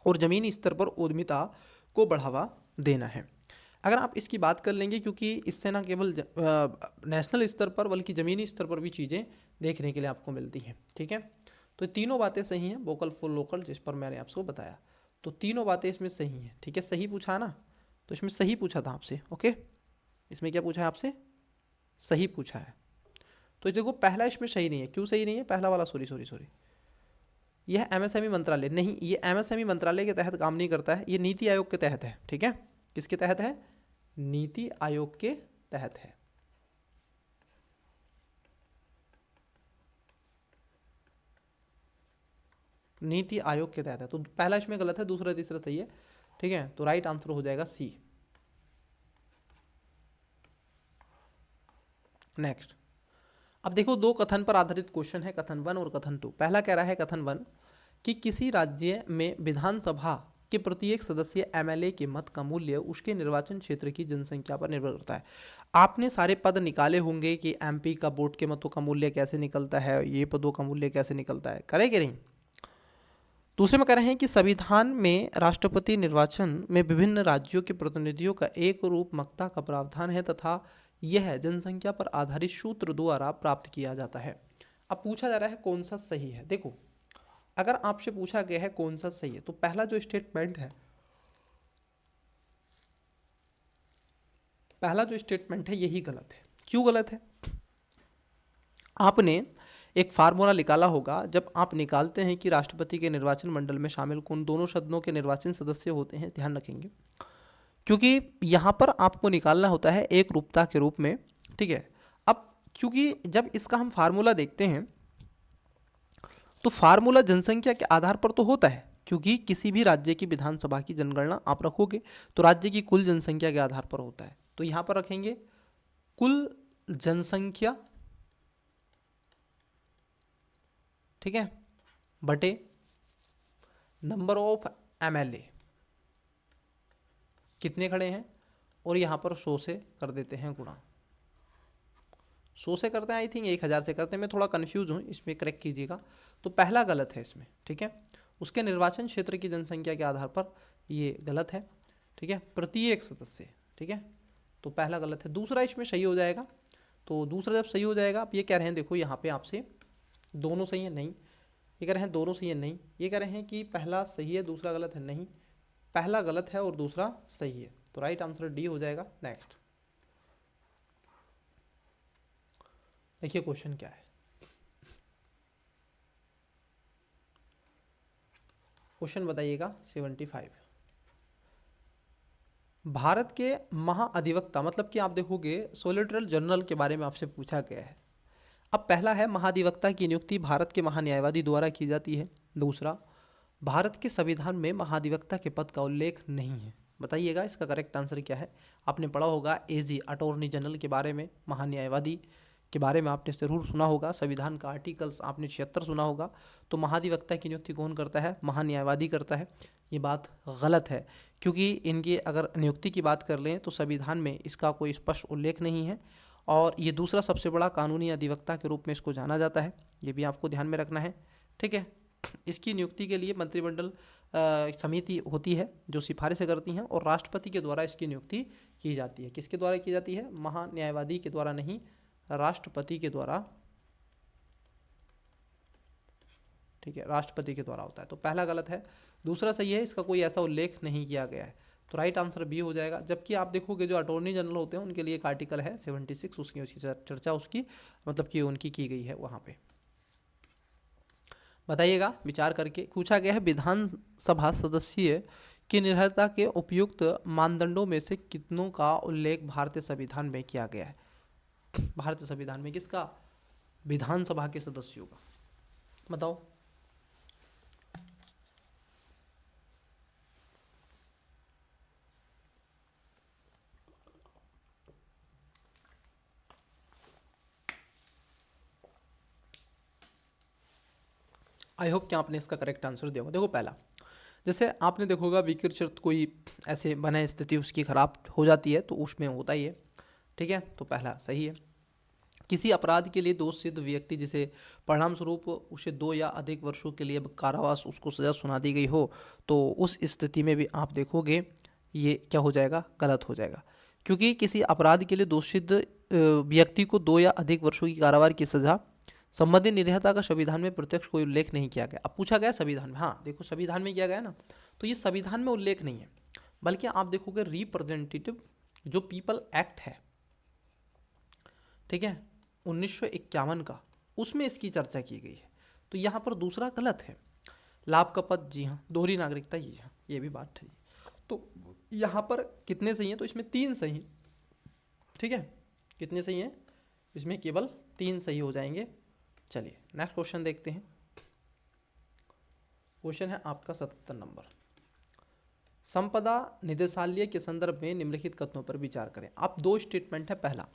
और ज़मीनी स्तर पर उद्यमिता को बढ़ावा देना है। अगर आप इसकी बात कर लेंगे, क्योंकि इससे ना केवल नेशनल स्तर पर बल्कि ज़मीनी स्तर पर भी चीज़ें देखने के लिए आपको मिलती हैं। ठीक है, तो तीनों बातें सही हैं, वोकल फॉर लोकल जिस पर मैंने आपको बताया, तो तीनों बातें इसमें सही हैं। ठीक है, सही पूछा है ना, तो इसमें सही पूछा था आपसे। ओके, इसमें क्या पूछा है आपसे, सही पूछा है। तो देखो पहला इसमें सही नहीं है, क्यों सही नहीं है, पहला वाला, सॉरी, यह एमएसएमई मंत्रालय नहीं, ये एमएसएमई मंत्रालय के तहत काम नहीं करता है, ये नीति आयोग के तहत है। ठीक है, किसके तहत है, नीति आयोग के तहत है। नीति आयोग के तहत है, तो पहला इसमें गलत है, दूसरा तीसरा सही है। ठीक है, तो राइट आंसर हो जाएगा सी। नेक्स्ट, अब देखो दो कथन पर आधारित क्वेश्चन है, कथन 1 और कथन 2। पहला कह रहा है कथन 1 कि किसी राज्य में विधानसभा के प्रत्येक सदस्य एमएलए के मत का मूल्य उसके निर्वाचन क्षेत्र की जनसंख्या पर निर्भर करता है। आपने सारे पद निकाले होंगे कि एमपी का वोट के मतों का मूल्य कैसे निकलता है, ये पदों का मूल्य कैसे निकलता है, करे कि नहीं। दूसरे में कह रहे हैं कि संविधान में राष्ट्रपति निर्वाचन में विभिन्न राज्यों के प्रतिनिधियों का एक रूपमकता का प्रावधान है तथा यह जनसंख्या पर आधारित सूत्र द्वारा प्राप्त किया जाता है। अब पूछा जा रहा है कौन सा सही है। देखो अगर आपसे पूछा गया है कौन सा सही है, तो पहला जो स्टेटमेंट है, पहला जो स्टेटमेंट है यही गलत है। क्यों गलत है, आपने एक फार्मूला निकाला होगा, जब आप निकालते हैं कि राष्ट्रपति के निर्वाचन मंडल में शामिल कौन दोनों सदनों के निर्वाचन सदस्य होते हैं, ध्यान रखेंगे, क्योंकि यहाँ पर आपको निकालना होता है एक रूपता के रूप में। ठीक है, अब क्योंकि जब इसका हम फार्मूला देखते हैं तो फार्मूला जनसंख्या के आधार पर तो होता है, क्योंकि किसी भी राज्य की विधानसभा की जनगणना आप रखोगे तो राज्य की कुल जनसंख्या के आधार पर होता है। तो यहाँ पर रखेंगे कुल जनसंख्या, ठीक है, बटे नंबर ऑफ एमएलए, कितने खड़े हैं, और यहाँ पर 100 से कर देते हैं गुणा। 100 से करते हैं, आई थिंक 1000 से करते हैं, मैं थोड़ा कंफ्यूज हूँ, इसमें करेक्ट कीजिएगा। तो पहला गलत है इसमें। ठीक है, उसके निर्वाचन क्षेत्र की जनसंख्या के आधार पर ये गलत है। ठीक है, प्रत्येक सदस्य, ठीक है, तो पहला गलत है। दूसरा इसमें सही हो जाएगा, तो दूसरा जब सही हो जाएगा, आप ये कह रहे हैं, देखो यहाँ पे आपसे दोनों सही है, नहीं, ये कह रहे हैं दोनों सही है, नहीं, ये कह रहे हैं कि पहला सही है दूसरा गलत है, नहीं, पहला गलत है और दूसरा सही है, तो राइट आंसर डी हो जाएगा। नेक्स्ट देखिए क्वेश्चन क्या है। क्वेश्चन बताइएगा 75। भारत के महाधिवक्ता, मतलब कि आप देखोगे सॉलिसिटर जनरल के बारे में आपसे पूछा गया है। अब पहला है महाधिवक्ता की नियुक्ति भारत के महान्यायवादी द्वारा की जाती है। दूसरा, भारत के संविधान में महाधिवक्ता के पद का उल्लेख नहीं है। बताइएगा इसका करेक्ट आंसर क्या है। आपने पढ़ा होगा एजी अटॉर्नी जनरल के बारे में, महान्यायवादी, के बारे में आपने ज़रूर सुना होगा, संविधान का आर्टिकल्स आपने 76 सुना होगा। तो महाधिवक्ता की नियुक्ति कौन करता है? महान्यायवादी करता है। ये बात गलत है, क्योंकि इनकी अगर नियुक्ति की बात कर लें तो संविधान में इसका कोई स्पष्ट उल्लेख नहीं है, और ये दूसरा सबसे बड़ा कानूनी अधिवक्ता के रूप में इसको जाना जाता है। ये भी आपको ध्यान में रखना है, ठीक है। इसकी नियुक्ति के लिए मंत्रिमंडल समिति होती है जो सिफारिशें करती हैं, और राष्ट्रपति के द्वारा इसकी नियुक्ति की जाती है। किसके द्वारा की जाती है? महान्यायवादी के द्वारा नहीं, राष्ट्रपति के द्वारा, ठीक है, राष्ट्रपति के द्वारा होता है। तो पहला गलत है। दूसरा सही है, इसका कोई ऐसा उल्लेख नहीं किया गया है, तो राइट आंसर बी हो जाएगा। जबकि आप देखोगे जो अटॉर्नी जनरल होते हैं उनके लिए एक आर्टिकल है 76, उसकी चर्चा उसकी मतलब कि उनकी की गई है वहाँ पे। बताइएगा विचार करके। पूछा गया है विधानसभा सदस्य की निर्भरता के उपयुक्त मानदंडों में से कितनों का उल्लेख भारतीय संविधान में किया गया है? भारतीय संविधान में किसका? विधानसभा के सदस्यों का। बताओ। आई होप कि आपने इसका करेक्ट आंसर दिया होगा। देखो पहला, जैसे आपने देखोगा विकृत शर्त कोई ऐसे बने स्थिति उसकी खराब हो जाती है तो उसमें होता ही है, ठीक है। तो पहला सही है। किसी अपराध के लिए दोष सिद्ध व्यक्ति जिसे परिणाम स्वरूप उसे 2 या अधिक वर्षों के लिए कारावास उसको सजा सुना दी गई हो, तो उस स्थिति में भी आप देखोगे ये क्या हो जाएगा? गलत हो जाएगा, क्योंकि किसी अपराध के लिए दोषित व्यक्ति को 2 या अधिक वर्षों की कारावास की सजा संबंधित निर्भरता का संविधान में प्रत्यक्ष कोई उल्लेख नहीं किया गया। अब पूछा गया संविधान में, हाँ देखो संविधान में किया गया ना, तो ये संविधान में उल्लेख नहीं है, बल्कि आप देखोगे रिप्रेजेंटेटिव जो पीपल एक्ट है, ठीक है, 1951 का, उसमें इसकी चर्चा की गई है। तो यहाँ पर दूसरा गलत है। लाभ का पद, जी हाँ, दोहरी नागरिकता, ये भी बात है। तो यहाँ पर कितने सही हैं? तो इसमें 3 सही, ठीक है। कितने सही हैं? इसमें केवल 3 सही हो जाएंगे। चलिए नेक्स्ट क्वेश्चन देखते हैं। क्वेश्चन है आपका 77 नंबर। संपदा निदेशालय के संदर्भ में निम्नलिखित कथनों पर विचार करें। आप 2 स्टेटमेंट है। पहला,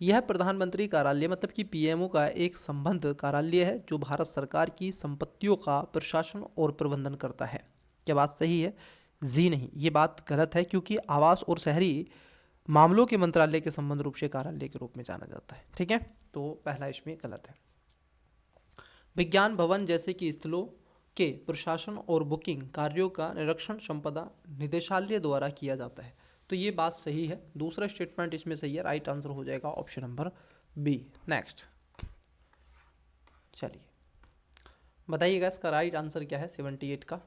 यह प्रधानमंत्री कार्यालय मतलब कि पीएमओ का एक संबद्ध कार्यालय है जो भारत सरकार की संपत्तियों का प्रशासन और प्रबंधन करता है। क्या बात सही है? जी नहीं, ये बात गलत है, क्योंकि आवास और शहरी मामलों के मंत्रालय के संबंध रूप से कार्यालय के रूप में जाना जाता है, ठीक है। तो पहला इसमें गलत है। विज्ञान भवन जैसे कि स्थलों के प्रशासन और बुकिंग कार्यों का निरीक्षण संपदा निदेशालय द्वारा किया जाता है। तो ये बात सही है। दूसरा स्टेटमेंट इसमें सही है। राइट आंसर हो जाएगा ऑप्शन नंबर बी। नेक्स्ट चलिए बताइएगा इसका राइट आंसर क्या है 78 का।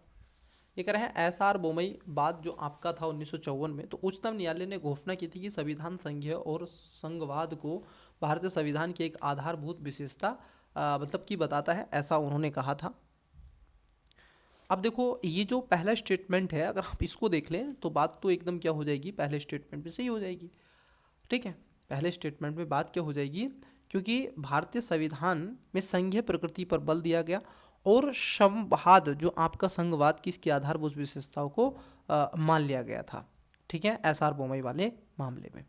ये कह रहे हैं एसआर बोमई बाद जो आपका था 1954 में, तो उच्चतम न्यायालय ने घोषणा की थी कि संविधान संघीय और संघवाद को भारतीय संविधान की एक आधारभूत विशेषता मतलब कि बताता है, ऐसा उन्होंने कहा था। अब देखो ये जो पहला स्टेटमेंट है, अगर आप इसको देख लें तो बात तो एकदम क्या हो जाएगी? पहले स्टेटमेंट में सही हो जाएगी, ठीक है। पहले स्टेटमेंट में बात क्या हो जाएगी? क्योंकि भारतीय संविधान में संघीय प्रकृति पर बल दिया गया और संवाद जो आपका संघवाद की इसकी आधारभूत विशेषताओं को मान लिया गया था, ठीक है, एसआर बोमई वाले मामले में।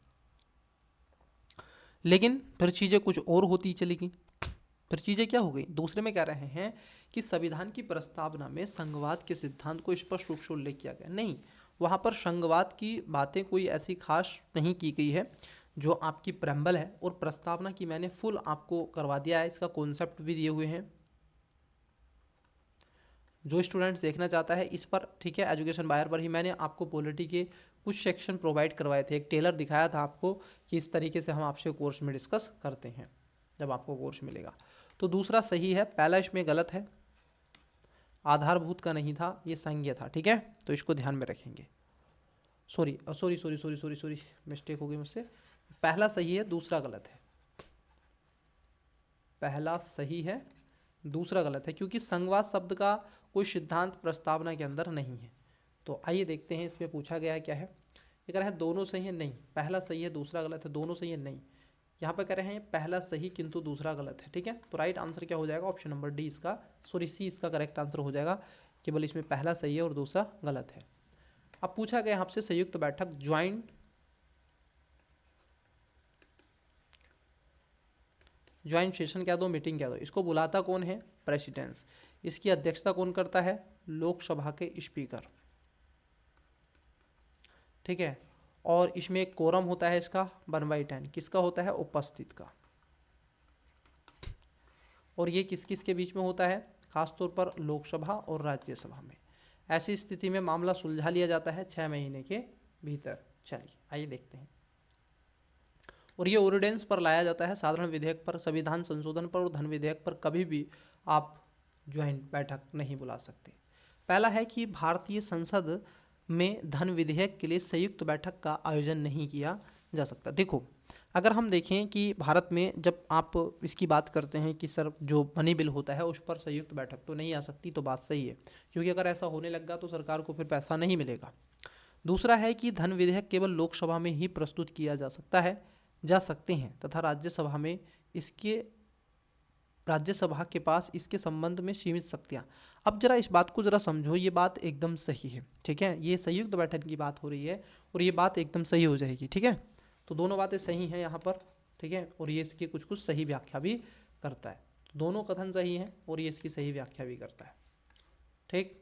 लेकिन फिर चीज़ें कुछ और होती चली गई। फिर चीज़ें क्या हो गई? दूसरे में कह रहे हैं कि संविधान की प्रस्तावना में संघवाद के सिद्धांत को स्पष्ट रूप से उल्लेख किया गया नहीं। वहाँ पर संघवाद की बातें कोई ऐसी खास नहीं की गई है। जो आपकी प्रेम्बल है और प्रस्तावना की मैंने फुल आपको करवा दिया है, इसका कॉन्सेप्ट भी दिए हुए हैं। जो स्टूडेंट्स देखना चाहता है इस पर, ठीक है, एजुकेशन बायर पर ही मैंने आपको पॉलिटी के कुछ सेक्शन प्रोवाइड करवाए थे। एक टेलर दिखाया था आपको कि इस तरीके से हम आपसे कोर्स में डिस्कस करते हैं जब आपको कोर्स मिलेगा। तो दूसरा सही है, पहला इसमें गलत है, आधारभूत का नहीं था, ये संघीय था, ठीक है। तो इसको ध्यान में रखेंगे। सॉरी मिस्टेक हो गई मुझसे। पहला सही है, दूसरा गलत है। पहला सही है, दूसरा गलत है, क्योंकि संघवाद शब्द का कोई सिद्धांत प्रस्तावना के अंदर नहीं है। तो आइए देखते हैं इसमें पूछा गया है क्या है। ये कह रहे हैं दोनों सही है, नहीं, पहला सही है दूसरा गलत है, दोनों सही है नहीं। यहाँ पे कह रहे हैं पहला सही किंतु दूसरा गलत है, ठीक है। तो राइट आंसर क्या हो जाएगा? ऑप्शन नंबर डी इसका, सॉरी सी इसका करेक्ट आंसर हो जाएगा। केवल इसमें पहला सही है और दूसरा गलत है। अब पूछा गया आपसे संयुक्त बैठक ज्वाइंट ज्वाइंट सेशन कह दो, मीटिंग कह दो। इसको बुलाता कौन है? प्रेसिडेंस। इसकी अध्यक्षता कौन करता है? लोकसभा के स्पीकर, ठीक है। और इसमें एक कोरम होता है इसका 1/10, किसका होता है? उपस्थित का। और ये किस किस के बीच में होता है? खासतौर पर लोकसभा और राज्यसभा में। ऐसी स्थिति में मामला सुलझा लिया जाता है 6 महीने के भीतर। चलिए आइए देखते हैं। और ये ऑर्डिनेंस पर लाया जाता है, साधारण विधेयक पर, संविधान संशोधन पर और धन विधेयक पर कभी भी आप ज्वाइंट बैठक नहीं बुला सकते। पहला है कि भारतीय संसद में धन विधेयक के लिए संयुक्त बैठक का आयोजन नहीं किया जा सकता। देखो, अगर हम देखें कि भारत में जब आप इसकी बात करते हैं कि सर जो मनी बिल होता है उस पर संयुक्त बैठक तो नहीं आ सकती, तो बात सही है, क्योंकि अगर ऐसा होने लगा तो सरकार को फिर पैसा नहीं मिलेगा। दूसरा है कि धन विधेयक केवल लोकसभा में ही प्रस्तुत किया जा सकते हैं तथा राज्यसभा के पास इसके संबंध में सीमित शक्तियाँ। अब जरा इस बात को जरा समझो, ये बात एकदम सही है, ठीक है। ये संयुक्त बैठक की बात हो रही है और ये बात एकदम सही हो जाएगी, ठीक है। तो दोनों बातें सही हैं यहाँ पर, ठीक है। और ये इसकी कुछ कुछ सही व्याख्या भी करता है। तो दोनों कथन सही हैं और ये इसकी सही व्याख्या भी करता है, ठीक।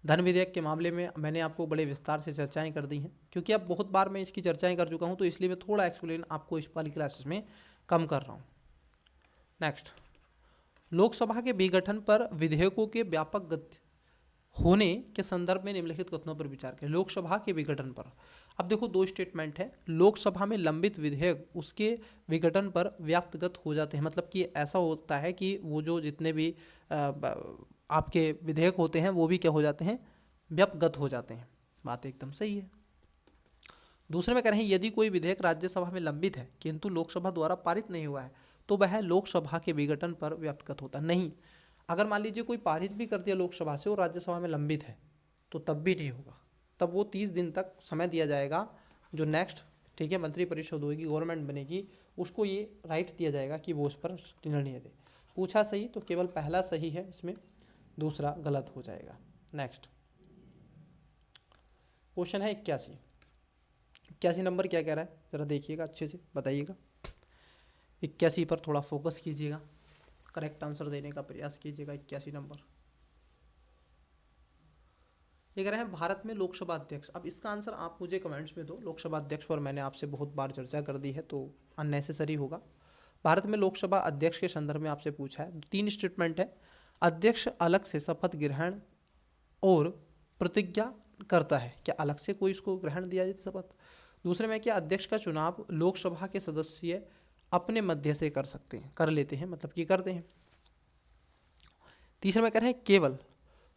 धन विधेयक के मामले में मैंने आपको बड़े विस्तार से चर्चाएं कर दी हैं, क्योंकि अब बहुत बार मैं इसकी चर्चाएं कर चुका हूं, तो इसलिए मैं थोड़ा एक्सप्लेन आपको इस वाली क्लासेस में कम कर रहा हूं। नेक्स्ट, लोकसभा के विघटन पर विधेयकों के व्यापक गति होने के संदर्भ में निम्नलिखित कथनों पर विचार करें। लोकसभा के विघटन पर, अब देखो दो स्टेटमेंट है। लोकसभा में लंबित विधेयक उसके विघटन पर व्याप्तगत हो जाते हैं, मतलब कि ऐसा होता है कि वो जो जितने भी आपके विधेयक होते हैं वो भी क्या हो जाते हैं? व्याप्तगत हो जाते हैं। बात एकदम सही है। दूसरे में कह रहे हैं यदि कोई विधेयक राज्यसभा में लंबित है किंतु लोकसभा द्वारा पारित नहीं हुआ है तो वह लोकसभा के विघटन पर व्याप्तगत होता नहीं। अगर मान लीजिए कोई पारित भी कर दिया लोकसभा से और राज्यसभा में लंबित है तो तब भी नहीं होगा, तब वो 30 दिन तक समय दिया जाएगा। जो नेक्स्ट, ठीक है, मंत्रिपरिषद होगी, गवर्नमेंट बनेगी, उसको ये राइट दिया जाएगा कि वो उस पर निर्णय दे। पूछा सही तो केवल पहला सही है, इसमें दूसरा गलत हो जाएगा। नेक्स्ट क्वेश्चन है 81 नंबर क्या कह रहा है, जरा देखिएगा अच्छे से, बताइएगा। 81 पर थोड़ा फोकस कीजिएगा, करेक्ट आंसर देने का प्रयास कीजिएगा। 81 नंबर ये कह रहे हैं भारत में लोकसभा अध्यक्ष। अब इसका आंसर आप मुझे कमेंट्स में दो। लोकसभा अध्यक्ष पर मैंने आपसे बहुत बार चर्चा कर दी है तो अननेसेसरी होगा। भारत में लोकसभा अध्यक्ष के संदर्भ में आपसे पूछा है। 3 स्टेटमेंट है। अध्यक्ष अलग से शपथ ग्रहण और प्रतिज्ञा करता है, क्या अलग से कोई इसको ग्रहण दिया जाती शपथ? दूसरे में क्या अध्यक्ष का चुनाव लोकसभा के सदस्य अपने मध्य से कर लेते हैं, मतलब कि करते हैं। तीसरे में कह रहे हैं केवल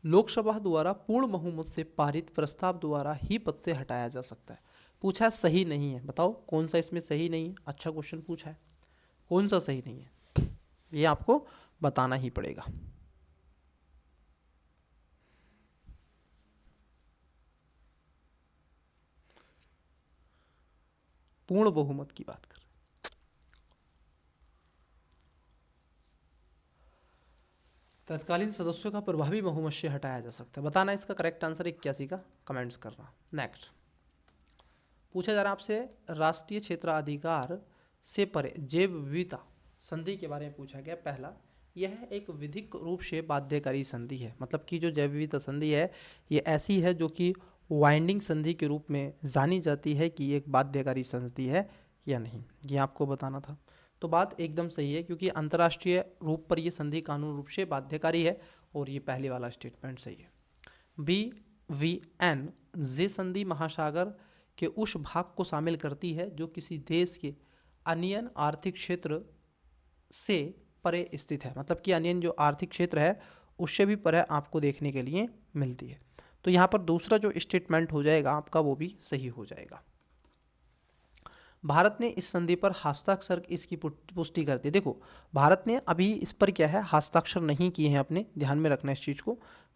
लोकसभा द्वारा पूर्ण बहुमत से पारित प्रस्ताव द्वारा ही पद से हटाया जा सकता है। पूछा है सही नहीं है, बताओ कौन सा इसमें सही नहीं है। अच्छा क्वेश्चन पूछा है, कौन सा सही नहीं है ये आपको बताना ही पड़ेगा। पूर्ण बहुमत की बात कर रहे हैं। तत्कालीन सदस्यों का प्रभावी बहुमत से हटाया जा सकता है। बताना इसका करेक्ट आंसर 81 का कमेंट्स करना। नेक्स्ट पूछा जा रहा है आपसे राष्ट्रीय क्षेत्राधिकार से परे जैव विविधता संधि के बारे में पूछा गया। पहला, यह एक विधिक रूप से बाध्यकारी संधि है, मतलब कि जो जैव विविधता संधि है ये ऐसी है जो कि वाइंडिंग संधि के रूप में जानी जाती है कि एक बाध्यकारी संधि है या नहीं, ये आपको बताना था। तो बात एकदम सही है, क्योंकि अंतर्राष्ट्रीय रूप पर यह संधि कानून रूप से बाध्यकारी है और ये पहले वाला स्टेटमेंट सही है। BVN जे संधि महासागर के उस भाग को शामिल करती है जो किसी देश के अनियन आर्थिक क्षेत्र से परे स्थित है, मतलब कि अनियन जो आर्थिक क्षेत्र है उससे भी परे आपको देखने के लिए मिलती है। तो यहाँ पर दूसरा जो स्टेटमेंट हो जाएगा आपका वो भी सही हो जाएगा। भारत ने इस संधि पर हस्ताक्षर इसकी पुष्टि कर दी। देखो भारत ने अभी इस पर क्या है हस्ताक्षर नहीं किए हैं, अपने ध्यान में रखना, इस चीज़ को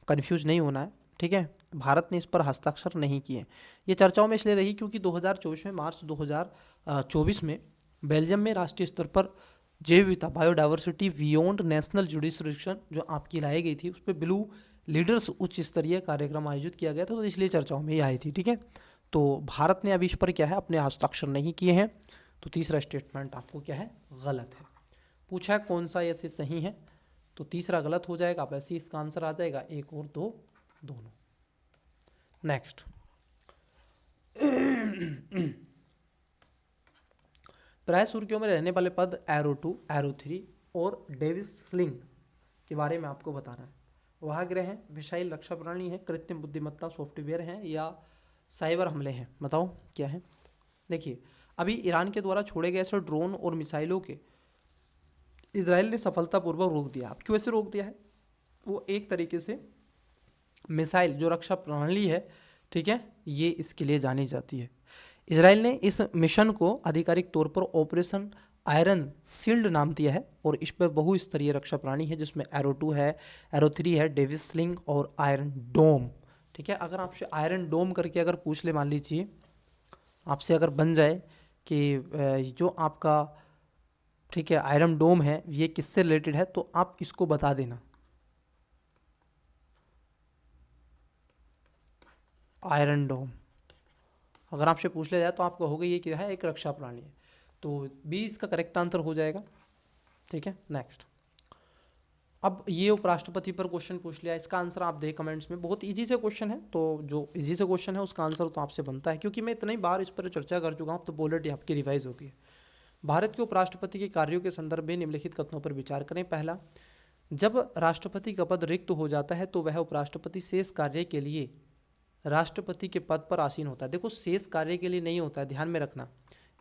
कंफ्यूज नहीं होना है, ठीक है। भारत ने इस पर हस्ताक्षर नहीं किए। ये चर्चाओं में इसलिए रही क्योंकि 2024 में मार्च 2024 में बेल्जियम में राष्ट्रीय स्तर पर जैव विविधता बायोडाइवर्सिटी बियॉन्ड नेशनल जुडिस्डिक्शन जो आपकी लाई गई थी, उस पर ब्लू लीडर्स उच्च स्तरीय कार्यक्रम आयोजित किया गया था, तो इसलिए चर्चाओं में ये आई थी, ठीक है। तो भारत ने अभी इस पर क्या है अपने हस्ताक्षर नहीं किए हैं, तो तीसरा स्टेटमेंट आपको क्या है, गलत है। पूछा है कौन सा ऐसे सही है, तो तीसरा गलत हो जाएगा। अब ऐसे इसका आंसर आ जाएगा 1 और 2 दोनों। नेक्स्ट, प्राय सुर्खियों में रहने वाले पद एरो 2, एरो 3 और डेविस स्लिंग के बारे में आपको बताना है। वह ग्रह हैं, मिसाइल रक्षा प्रणाली है, कृत्रिम बुद्धिमत्ता सॉफ्टवेयर हैं या साइबर हमले हैं, बताओ क्या है। देखिए, अभी ईरान के द्वारा छोड़े गए ऐसे ड्रोन और मिसाइलों के इजराइल ने सफलतापूर्वक रोक दिया। अब क्यों ऐसे रोक दिया है, वो एक तरीके से मिसाइल जो रक्षा प्रणाली है, ठीक है, ये इसके लिए जानी जाती है। इजराइल ने इस मिशन को आधिकारिक तौर पर ऑपरेशन आयरन शील्ड नाम दिया है और इस पर बहुस्तरीय रक्षा प्रणाली है जिसमें एरो 2 है, एरो 3 है, डेविस स्लिंग और आयरन डोम। ठीक है, अगर आपसे आयरन डोम करके अगर पूछ ले, मान लीजिए आपसे अगर बन जाए कि जो आपका, ठीक है, आयरन डोम है ये किससे रिलेटेड है, तो आप इसको बता देना। आयरन डोम अगर आपसे पूछ लिया जाए तो आप कहोगे ये क्या है, एक रक्षा प्रणाली है। तो बी इसका करेक्ट आंसर हो जाएगा। ठीक है, नेक्स्ट, अब ये उपराष्ट्रपति पर क्वेश्चन पूछ लिया, इसका आंसर आप दें कमेंट्स में। बहुत इजी से क्वेश्चन है, तो जो इजी से क्वेश्चन है उसका आंसर तो आपसे बनता है, क्योंकि मैं इतनी बार इस पर चर्चा कर चुका हूँ, तो ऑलरेडी आपकी रिवाइज होगी। भारत के उपराष्ट्रपति के कार्यों के संदर्भ में निम्नलिखित कथनों पर विचार करें। पहला, जब राष्ट्रपति का पद रिक्त हो जाता है तो वह उपराष्ट्रपति शेष कार्य के लिए राष्ट्रपति के पद पर आसीन होता है। देखो, शेष कार्य के लिए नहीं होता है, ध्यान में रखना,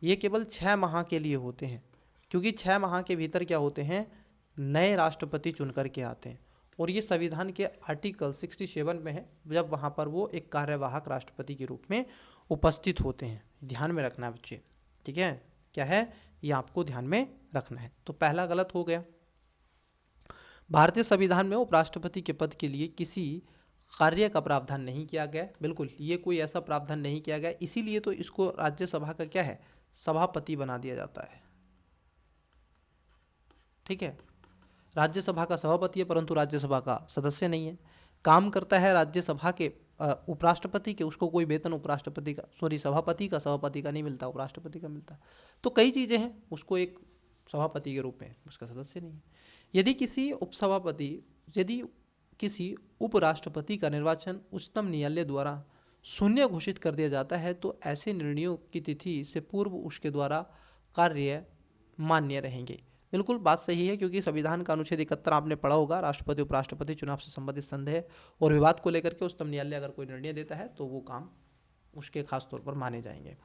ये केवल 6 माह के लिए होते हैं, क्योंकि 6 माह के भीतर क्या होते हैं, नए राष्ट्रपति चुन करके आते हैं। और ये संविधान के आर्टिकल 67 में है, जब वहाँ पर वो एक कार्यवाहक राष्ट्रपति के रूप में उपस्थित होते हैं। ध्यान में रखना बच्चे, ठीक है, क्या है ये आपको ध्यान में रखना है। तो पहला गलत हो गया। भारतीय संविधान में उपराष्ट्रपति के पद के लिए किसी कार्य का प्रावधान नहीं किया गया, बिल्कुल ये कोई ऐसा प्रावधान नहीं किया गया, इसीलिए तो इसको राज्यसभा का क्या है, सभापति बना दिया जाता है। ठीक है, राज्यसभा का सभापति है परंतु राज्यसभा का सदस्य नहीं है, काम करता है राज्यसभा के उपराष्ट्रपति के, उसको कोई वेतन उपराष्ट्रपति का, सभापति का नहीं मिलता, उपराष्ट्रपति का मिलता है। तो कई चीज़ें हैं, उसको एक सभापति के रूप में उसका सदस्य नहीं है। यदि किसी उपराष्ट्रपति का निर्वाचन उच्चतम न्यायालय द्वारा शून्य घोषित कर दिया जाता है तो ऐसे निर्णयों की तिथि से पूर्व उसके द्वारा कार्य मान्य रहेंगे। बिल्कुल बात सही है, क्योंकि संविधान का अनुच्छेद 71 आपने पढ़ा होगा, राष्ट्रपति उपराष्ट्रपति चुनाव से संबंधित संदेह और विवाद को लेकर के उच्चतम न्यायालय अगर कोई निर्णय देता है तो वो काम उसके खास तौर पर माने जाएंगे।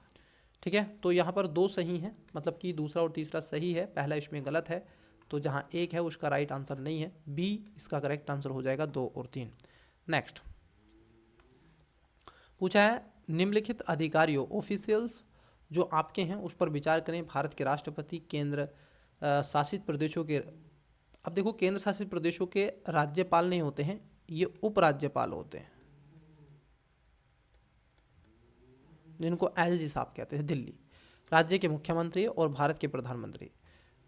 ठीक है, तो यहाँ पर 2 सही हैं, मतलब कि दूसरा और तीसरा सही है, पहला इसमें गलत है, तो जहाँ 1 है उसका राइट आंसर नहीं है, बी इसका करेक्ट आंसर हो जाएगा 2 और 3। नेक्स्ट, पूछा है निम्नलिखित अधिकारियों ऑफिशियल्स जो आपके हैं उस पर विचार करें। भारत के राष्ट्रपति, केंद्र शासित प्रदेशों के, अब देखो केंद्र शासित प्रदेशों के राज्यपाल नहीं होते हैं, ये उपराज्यपाल होते हैं, जिनको एलजी साहब कहते हैं, दिल्ली, राज्य के मुख्यमंत्री और भारत के प्रधानमंत्री।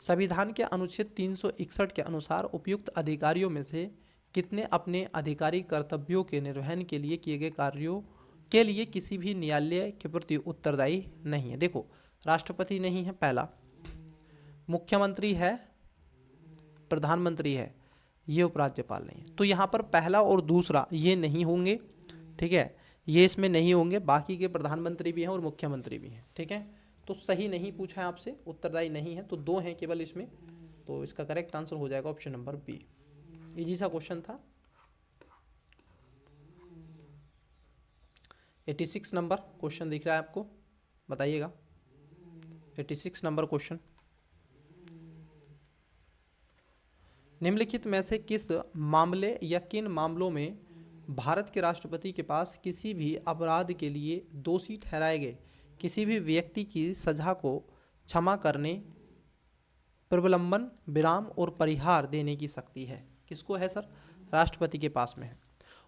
संविधान के अनुच्छेद 361 के अनुसार उपयुक्त अधिकारियों में से कितने अपने आधिकारिक कर्तव्यों के निर्वहन के लिए किए गए कार्यों के लिए किसी भी न्यायालय के प्रति उत्तरदायी नहीं है। देखो, राष्ट्रपति नहीं है पहला, मुख्यमंत्री है, प्रधानमंत्री है, ये उपराज्यपाल नहीं है। तो यहाँ पर पहला और दूसरा ये नहीं होंगे, ठीक है, ये इसमें नहीं होंगे, बाकी के प्रधानमंत्री भी हैं और मुख्यमंत्री भी हैं। ठीक है, तो सही नहीं पूछा है आपसे, उत्तरदायी नहीं है, तो 2 हैं केवल इसमें, तो इसका करेक्ट आंसर हो जाएगा ऑप्शन नंबर बी। इजी सा क्वेश्चन था। 86 नंबर क्वेश्चन दिख रहा है आपको, बताइएगा 86 नंबर क्वेश्चन, निम्नलिखित में से किस मामले या किन मामलों में भारत के राष्ट्रपति के पास किसी भी अपराध के लिए दोषी ठहराए गए किसी भी व्यक्ति की सजा को क्षमा करने, प्रलंबन, विराम और परिहार देने की शक्ति है? किसको है सर? राष्ट्रपति के पास में है।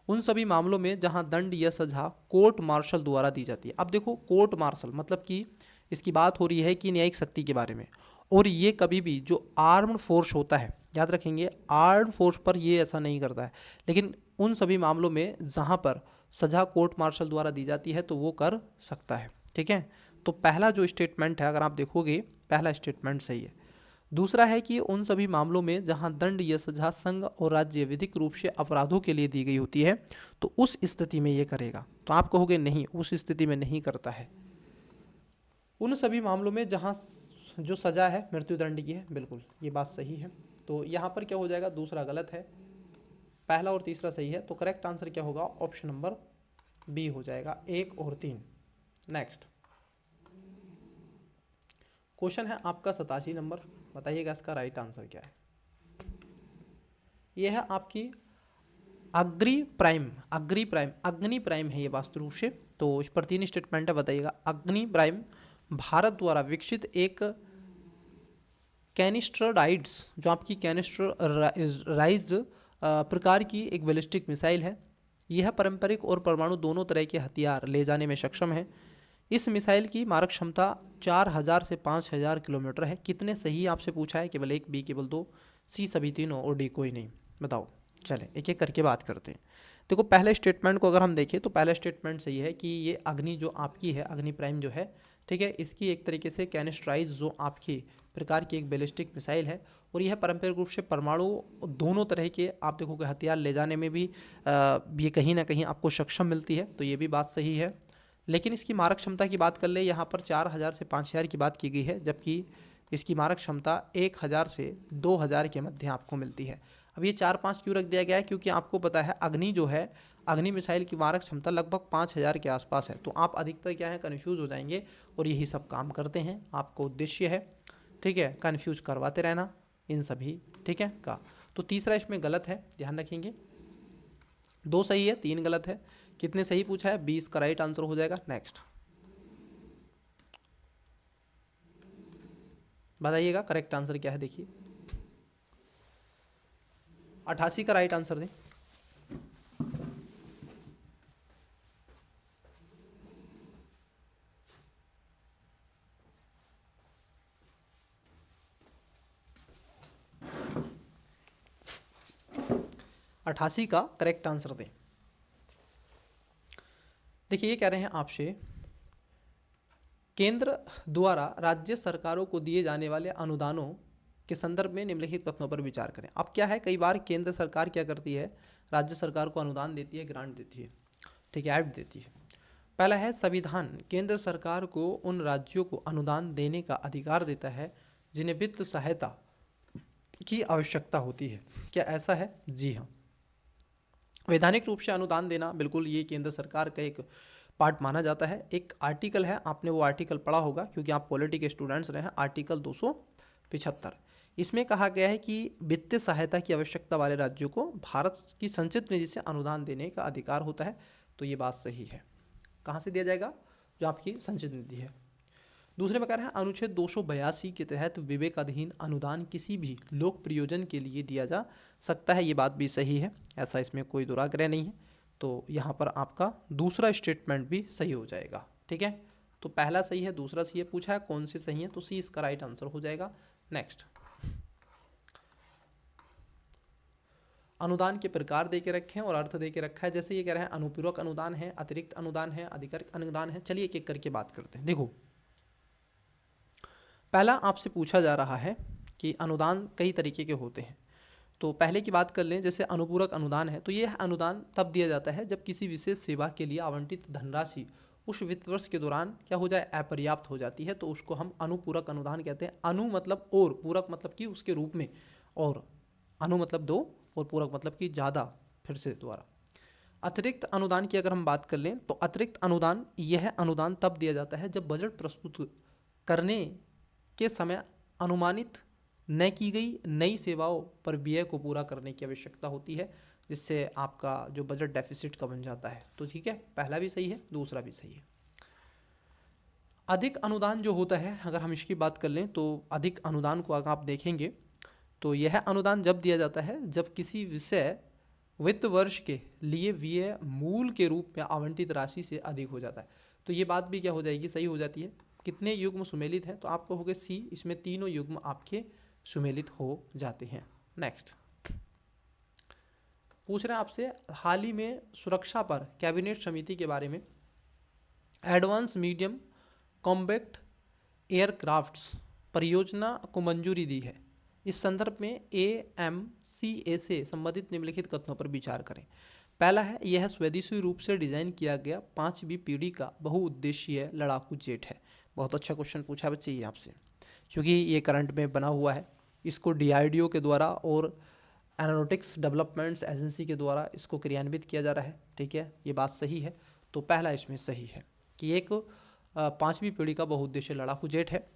उन सभी मामलों में जहां दंड या सजा कोर्ट मार्शल द्वारा दी जाती है। अब देखो, कोर्ट मार्शल मतलब कि इसकी बात हो रही है कि न्यायिक शक्ति के बारे में, और ये कभी भी जो आर्म्ड फोर्स होता है, याद रखेंगे, आर्म्ड फोर्स पर ये ऐसा नहीं करता है, लेकिन उन सभी मामलों में जहाँ पर सजा कोर्ट मार्शल द्वारा दी जाती है तो वो कर सकता है। ठीक है, तो पहला जो स्टेटमेंट है अगर आप देखोगे, पहला स्टेटमेंट सही है। दूसरा है कि उन सभी मामलों में जहां दंड या सजा संघ और राज्य विधिक रूप से अपराधों के लिए दी गई होती है तो उस स्थिति में ये करेगा। तो आप कहोगे नहीं, उस स्थिति में नहीं करता है। उन सभी मामलों में जहां जो सजा है मृत्युदंड की है, बिल्कुल ये बात सही है। तो यहाँ पर क्या हो जाएगा, दूसरा गलत है, पहला और तीसरा सही है। तो करेक्ट आंसर क्या होगा, ऑप्शन नंबर बी हो जाएगा, 1 और 3। नेक्स्ट क्वेश्चन है आपका 87 नंबर, बताइएगा इसका राइट आंसर क्या है। यह है आपकी अग्नि प्राइम है ये वास्तु रूप से। तो इस पर 3 स्टेटमेंट है, बताइएगा। अग्नि प्राइम भारत द्वारा विकसित एक कैनिस्टराइड्स, जो आपकी कैनिस्टराइज्ड प्रकार की एक बैलिस्टिक मिसाइल है। यह पारंपरिक और परमाणु दोनों तरह के हथियार ले जाने में सक्षम है। इस मिसाइल की मारक क्षमता 4000 से 5000 किलोमीटर है। कितने सही आपसे पूछा है, केवल एक, बी केवल 2, सी सभी तीनों और डी कोई नहीं। बताओ, चलें एक एक करके बात करते हैं। देखो पहले स्टेटमेंट को अगर हम देखें तो पहला स्टेटमेंट सही है कि ये अग्नि जो आपकी है, अग्नि प्राइम जो है, ठीक है, इसकी एक तरीके से कैनिस्ट्राइज जो आपकी प्रकार की एक बैलिस्टिक मिसाइल है और यह पारंपरिक रूप से परमाणु दोनों तरह के आप देखोगे हथियार ले जाने में भी ये कहीं ना कहीं आपको सक्षम मिलती है। तो ये भी बात सही है। लेकिन इसकी मारक क्षमता की बात कर ले, यहाँ पर 4000 से 5000 की बात की गई है, जबकि इसकी मारक क्षमता 1000 से 2000 के मध्य आपको मिलती है। अब ये 4-5 क्यों रख दिया गया है, क्योंकि आपको पता है अग्नि जो है, अग्नि मिसाइल की मारक क्षमता लगभग 5000 के आसपास है। तो आप अधिकतर क्या है, कन्फ्यूज़ हो जाएंगे और यही सब काम करते हैं। आपको उद्देश्य है, ठीक है, कन्फ्यूज करवाते रहना इन सभी, ठीक है का। तो तीसरा इसमें गलत है, ध्यान रखेंगे। 2 सही है, 3 गलत है। कितने सही पूछा है, 20 का राइट आंसर हो जाएगा। नेक्स्ट बताइएगा करेक्ट आंसर क्या है, देखिए 88 का राइट आंसर दें। अठासी का करेक्ट आंसर दें। देखिए ये कह रहे हैं आपसे, केंद्र द्वारा राज्य सरकारों को दिए जाने वाले अनुदानों के संदर्भ में निम्नलिखित कथनों पर विचार करें। अब क्या है, कई बार केंद्र सरकार क्या करती है, राज्य सरकार को अनुदान देती है, ग्रांट देती है, ठीक है, ऐड देती है। पहला है, संविधान केंद्र सरकार को उन राज्यों को अनुदान देने का अधिकार देता है जिन्हें वित्त सहायता की आवश्यकता होती है। क्या ऐसा है? जी हाँ। वैधानिक रूप से अनुदान देना, बिल्कुल ये केंद्र सरकार का एक पार्ट माना जाता है। एक आर्टिकल है, आपने वो आर्टिकल पढ़ा होगा क्योंकि आप पॉलिटी के स्टूडेंट्स रहे हैं, आर्टिकल 275। इसमें कहा गया है कि वित्तीय सहायता की आवश्यकता वाले राज्यों को भारत की संचित निधि से अनुदान देने का अधिकार होता है। तो ये बात सही है। कहाँ से दिया जाएगा? जो आपकी संचित निधि है। दूसरे में कह रहे हैं, अनुच्छेद 282 के तहत विवेकाधीन अनुदान किसी भी लोक प्रयोजन के लिए दिया जा सकता है। ये बात भी सही है, ऐसा इसमें कोई दुराग्रह नहीं है। तो यहाँ पर आपका दूसरा स्टेटमेंट भी सही हो जाएगा, ठीक है। तो पहला सही है, दूसरा सही है। पूछा है कौन से सही है, तो सी इसका राइट आंसर हो जाएगा। नेक्स्ट, अनुदान के प्रकार दे के रखे हैं और अर्थ दे के रखा है। जैसे ये कह रहे हैं अनुपूरक अनुदान है, अतिरिक्त अनुदान है, अधिकृत अनुदान है। चलिए एक एक करके बात करते हैं। देखो, पहला आपसे पूछा जा रहा है कि अनुदान कई तरीके के होते हैं। तो पहले की बात कर लें, जैसे अनुपूरक अनुदान है, तो यह अनुदान तब दिया जाता है जब किसी विशेष सेवा के लिए आवंटित धनराशि उस वित्त वर्ष के दौरान क्या हो जाए, अपर्याप्त हो जाती है। तो उसको हम अनुपूरक अनुदान कहते हैं। अनु मतलब और, पूरक मतलब कि उसके रूप में, और अनु मतलब 2 और पूरक मतलब कि ज़्यादा, फिर से दोबारा। अतिरिक्त अनुदान की अगर हम बात कर लें तो अतिरिक्त अनुदान, यह अनुदान तब दिया जाता है जब बजट प्रस्तुत करने के समय अनुमानित न की गई नई सेवाओं पर व्यय को पूरा करने की आवश्यकता होती है, जिससे आपका जो बजट डेफिसिट का बन जाता है। तो ठीक है, पहला भी सही है, दूसरा भी सही है। अधिक अनुदान जो होता है, अगर हम इसकी बात कर लें तो अधिक अनुदान को अगर आप देखेंगे तो यह अनुदान जब दिया जाता है जब किसी विषय वित्त वर्ष के लिए व्यय मूल के रूप में आवंटित राशि से अधिक हो जाता है। तो ये बात भी क्या हो जाएगी, सही हो जाती है। कितने युग्म सुमेलित हैं, तो आपको होगा सी, इसमें तीनों युग्म आपके सुमेलित हो जाते हैं। नेक्स्ट, पूछ रहे हैं आपसे, हाल ही में सुरक्षा पर कैबिनेट समिति के बारे में एडवांस मीडियम कॉम्बैक्ट एयरक्राफ्ट्स परियोजना को मंजूरी दी है। इस संदर्भ में AMCA से संबंधित निम्नलिखित कथनों पर विचार करें। पहला है, यह स्वदेशी रूप से डिजाइन किया गया 5वीं पीढ़ी का बहुउद्देशीय लड़ाकू जेट है। बहुत अच्छा क्वेश्चन पूछा बच्चे ये आपसे, क्योंकि ये करंट में बना हुआ है। इसको DRDO के द्वारा और एरोनॉटिक्स डेवलपमेंट्स एजेंसी के द्वारा इसको क्रियान्वित किया जा रहा है। ठीक है, ये बात सही है। तो पहला इसमें सही है कि एक 5वीं पीढ़ी का बहुउद्देशीय लड़ाकू जेट है।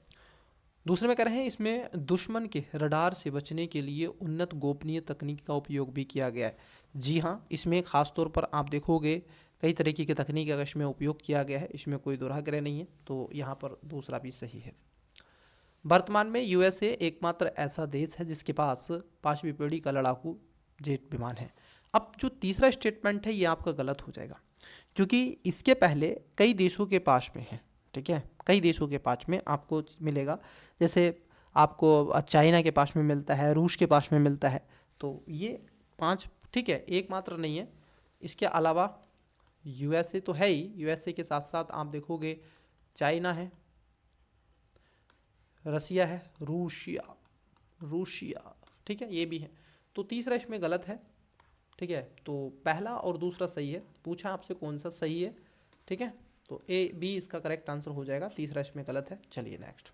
दूसरे में कह रहे हैं, इसमें दुश्मन के रडार से बचने के लिए उन्नत गोपनीय तकनीक का उपयोग भी किया गया है। जी हाँ, इसमें खास तौर पर आप देखोगे कई तरीके की तकनीक का इसमें उपयोग किया गया है, इसमें कोई दुराग्रह नहीं है। तो यहाँ पर दूसरा भी सही है। वर्तमान में USA एकमात्र ऐसा देश है जिसके पास 5वीं पीढ़ी का लड़ाकू जेट विमान है। अब जो तीसरा स्टेटमेंट है ये आपका गलत हो जाएगा, क्योंकि इसके पहले कई देशों के पास में है। ठीक है, कई देशों के पास में आपको मिलेगा, जैसे आपको चाइना के पास में मिलता है, रूस के पास में मिलता है। तो ये 5, ठीक है, एकमात्र नहीं है। इसके अलावा USA तो है ही, USA के साथ साथ आप देखोगे चाइना है, रसिया है, रूसिया, ठीक है, ये भी है। तो तीसरा इसमें गलत है। ठीक है, तो पहला और दूसरा सही है। पूछा आपसे कौन सा सही है। ठीक है, तो A, B इसका करेक्ट आंसर हो जाएगा, तीसरा इसमें गलत है। चलिए नेक्स्ट।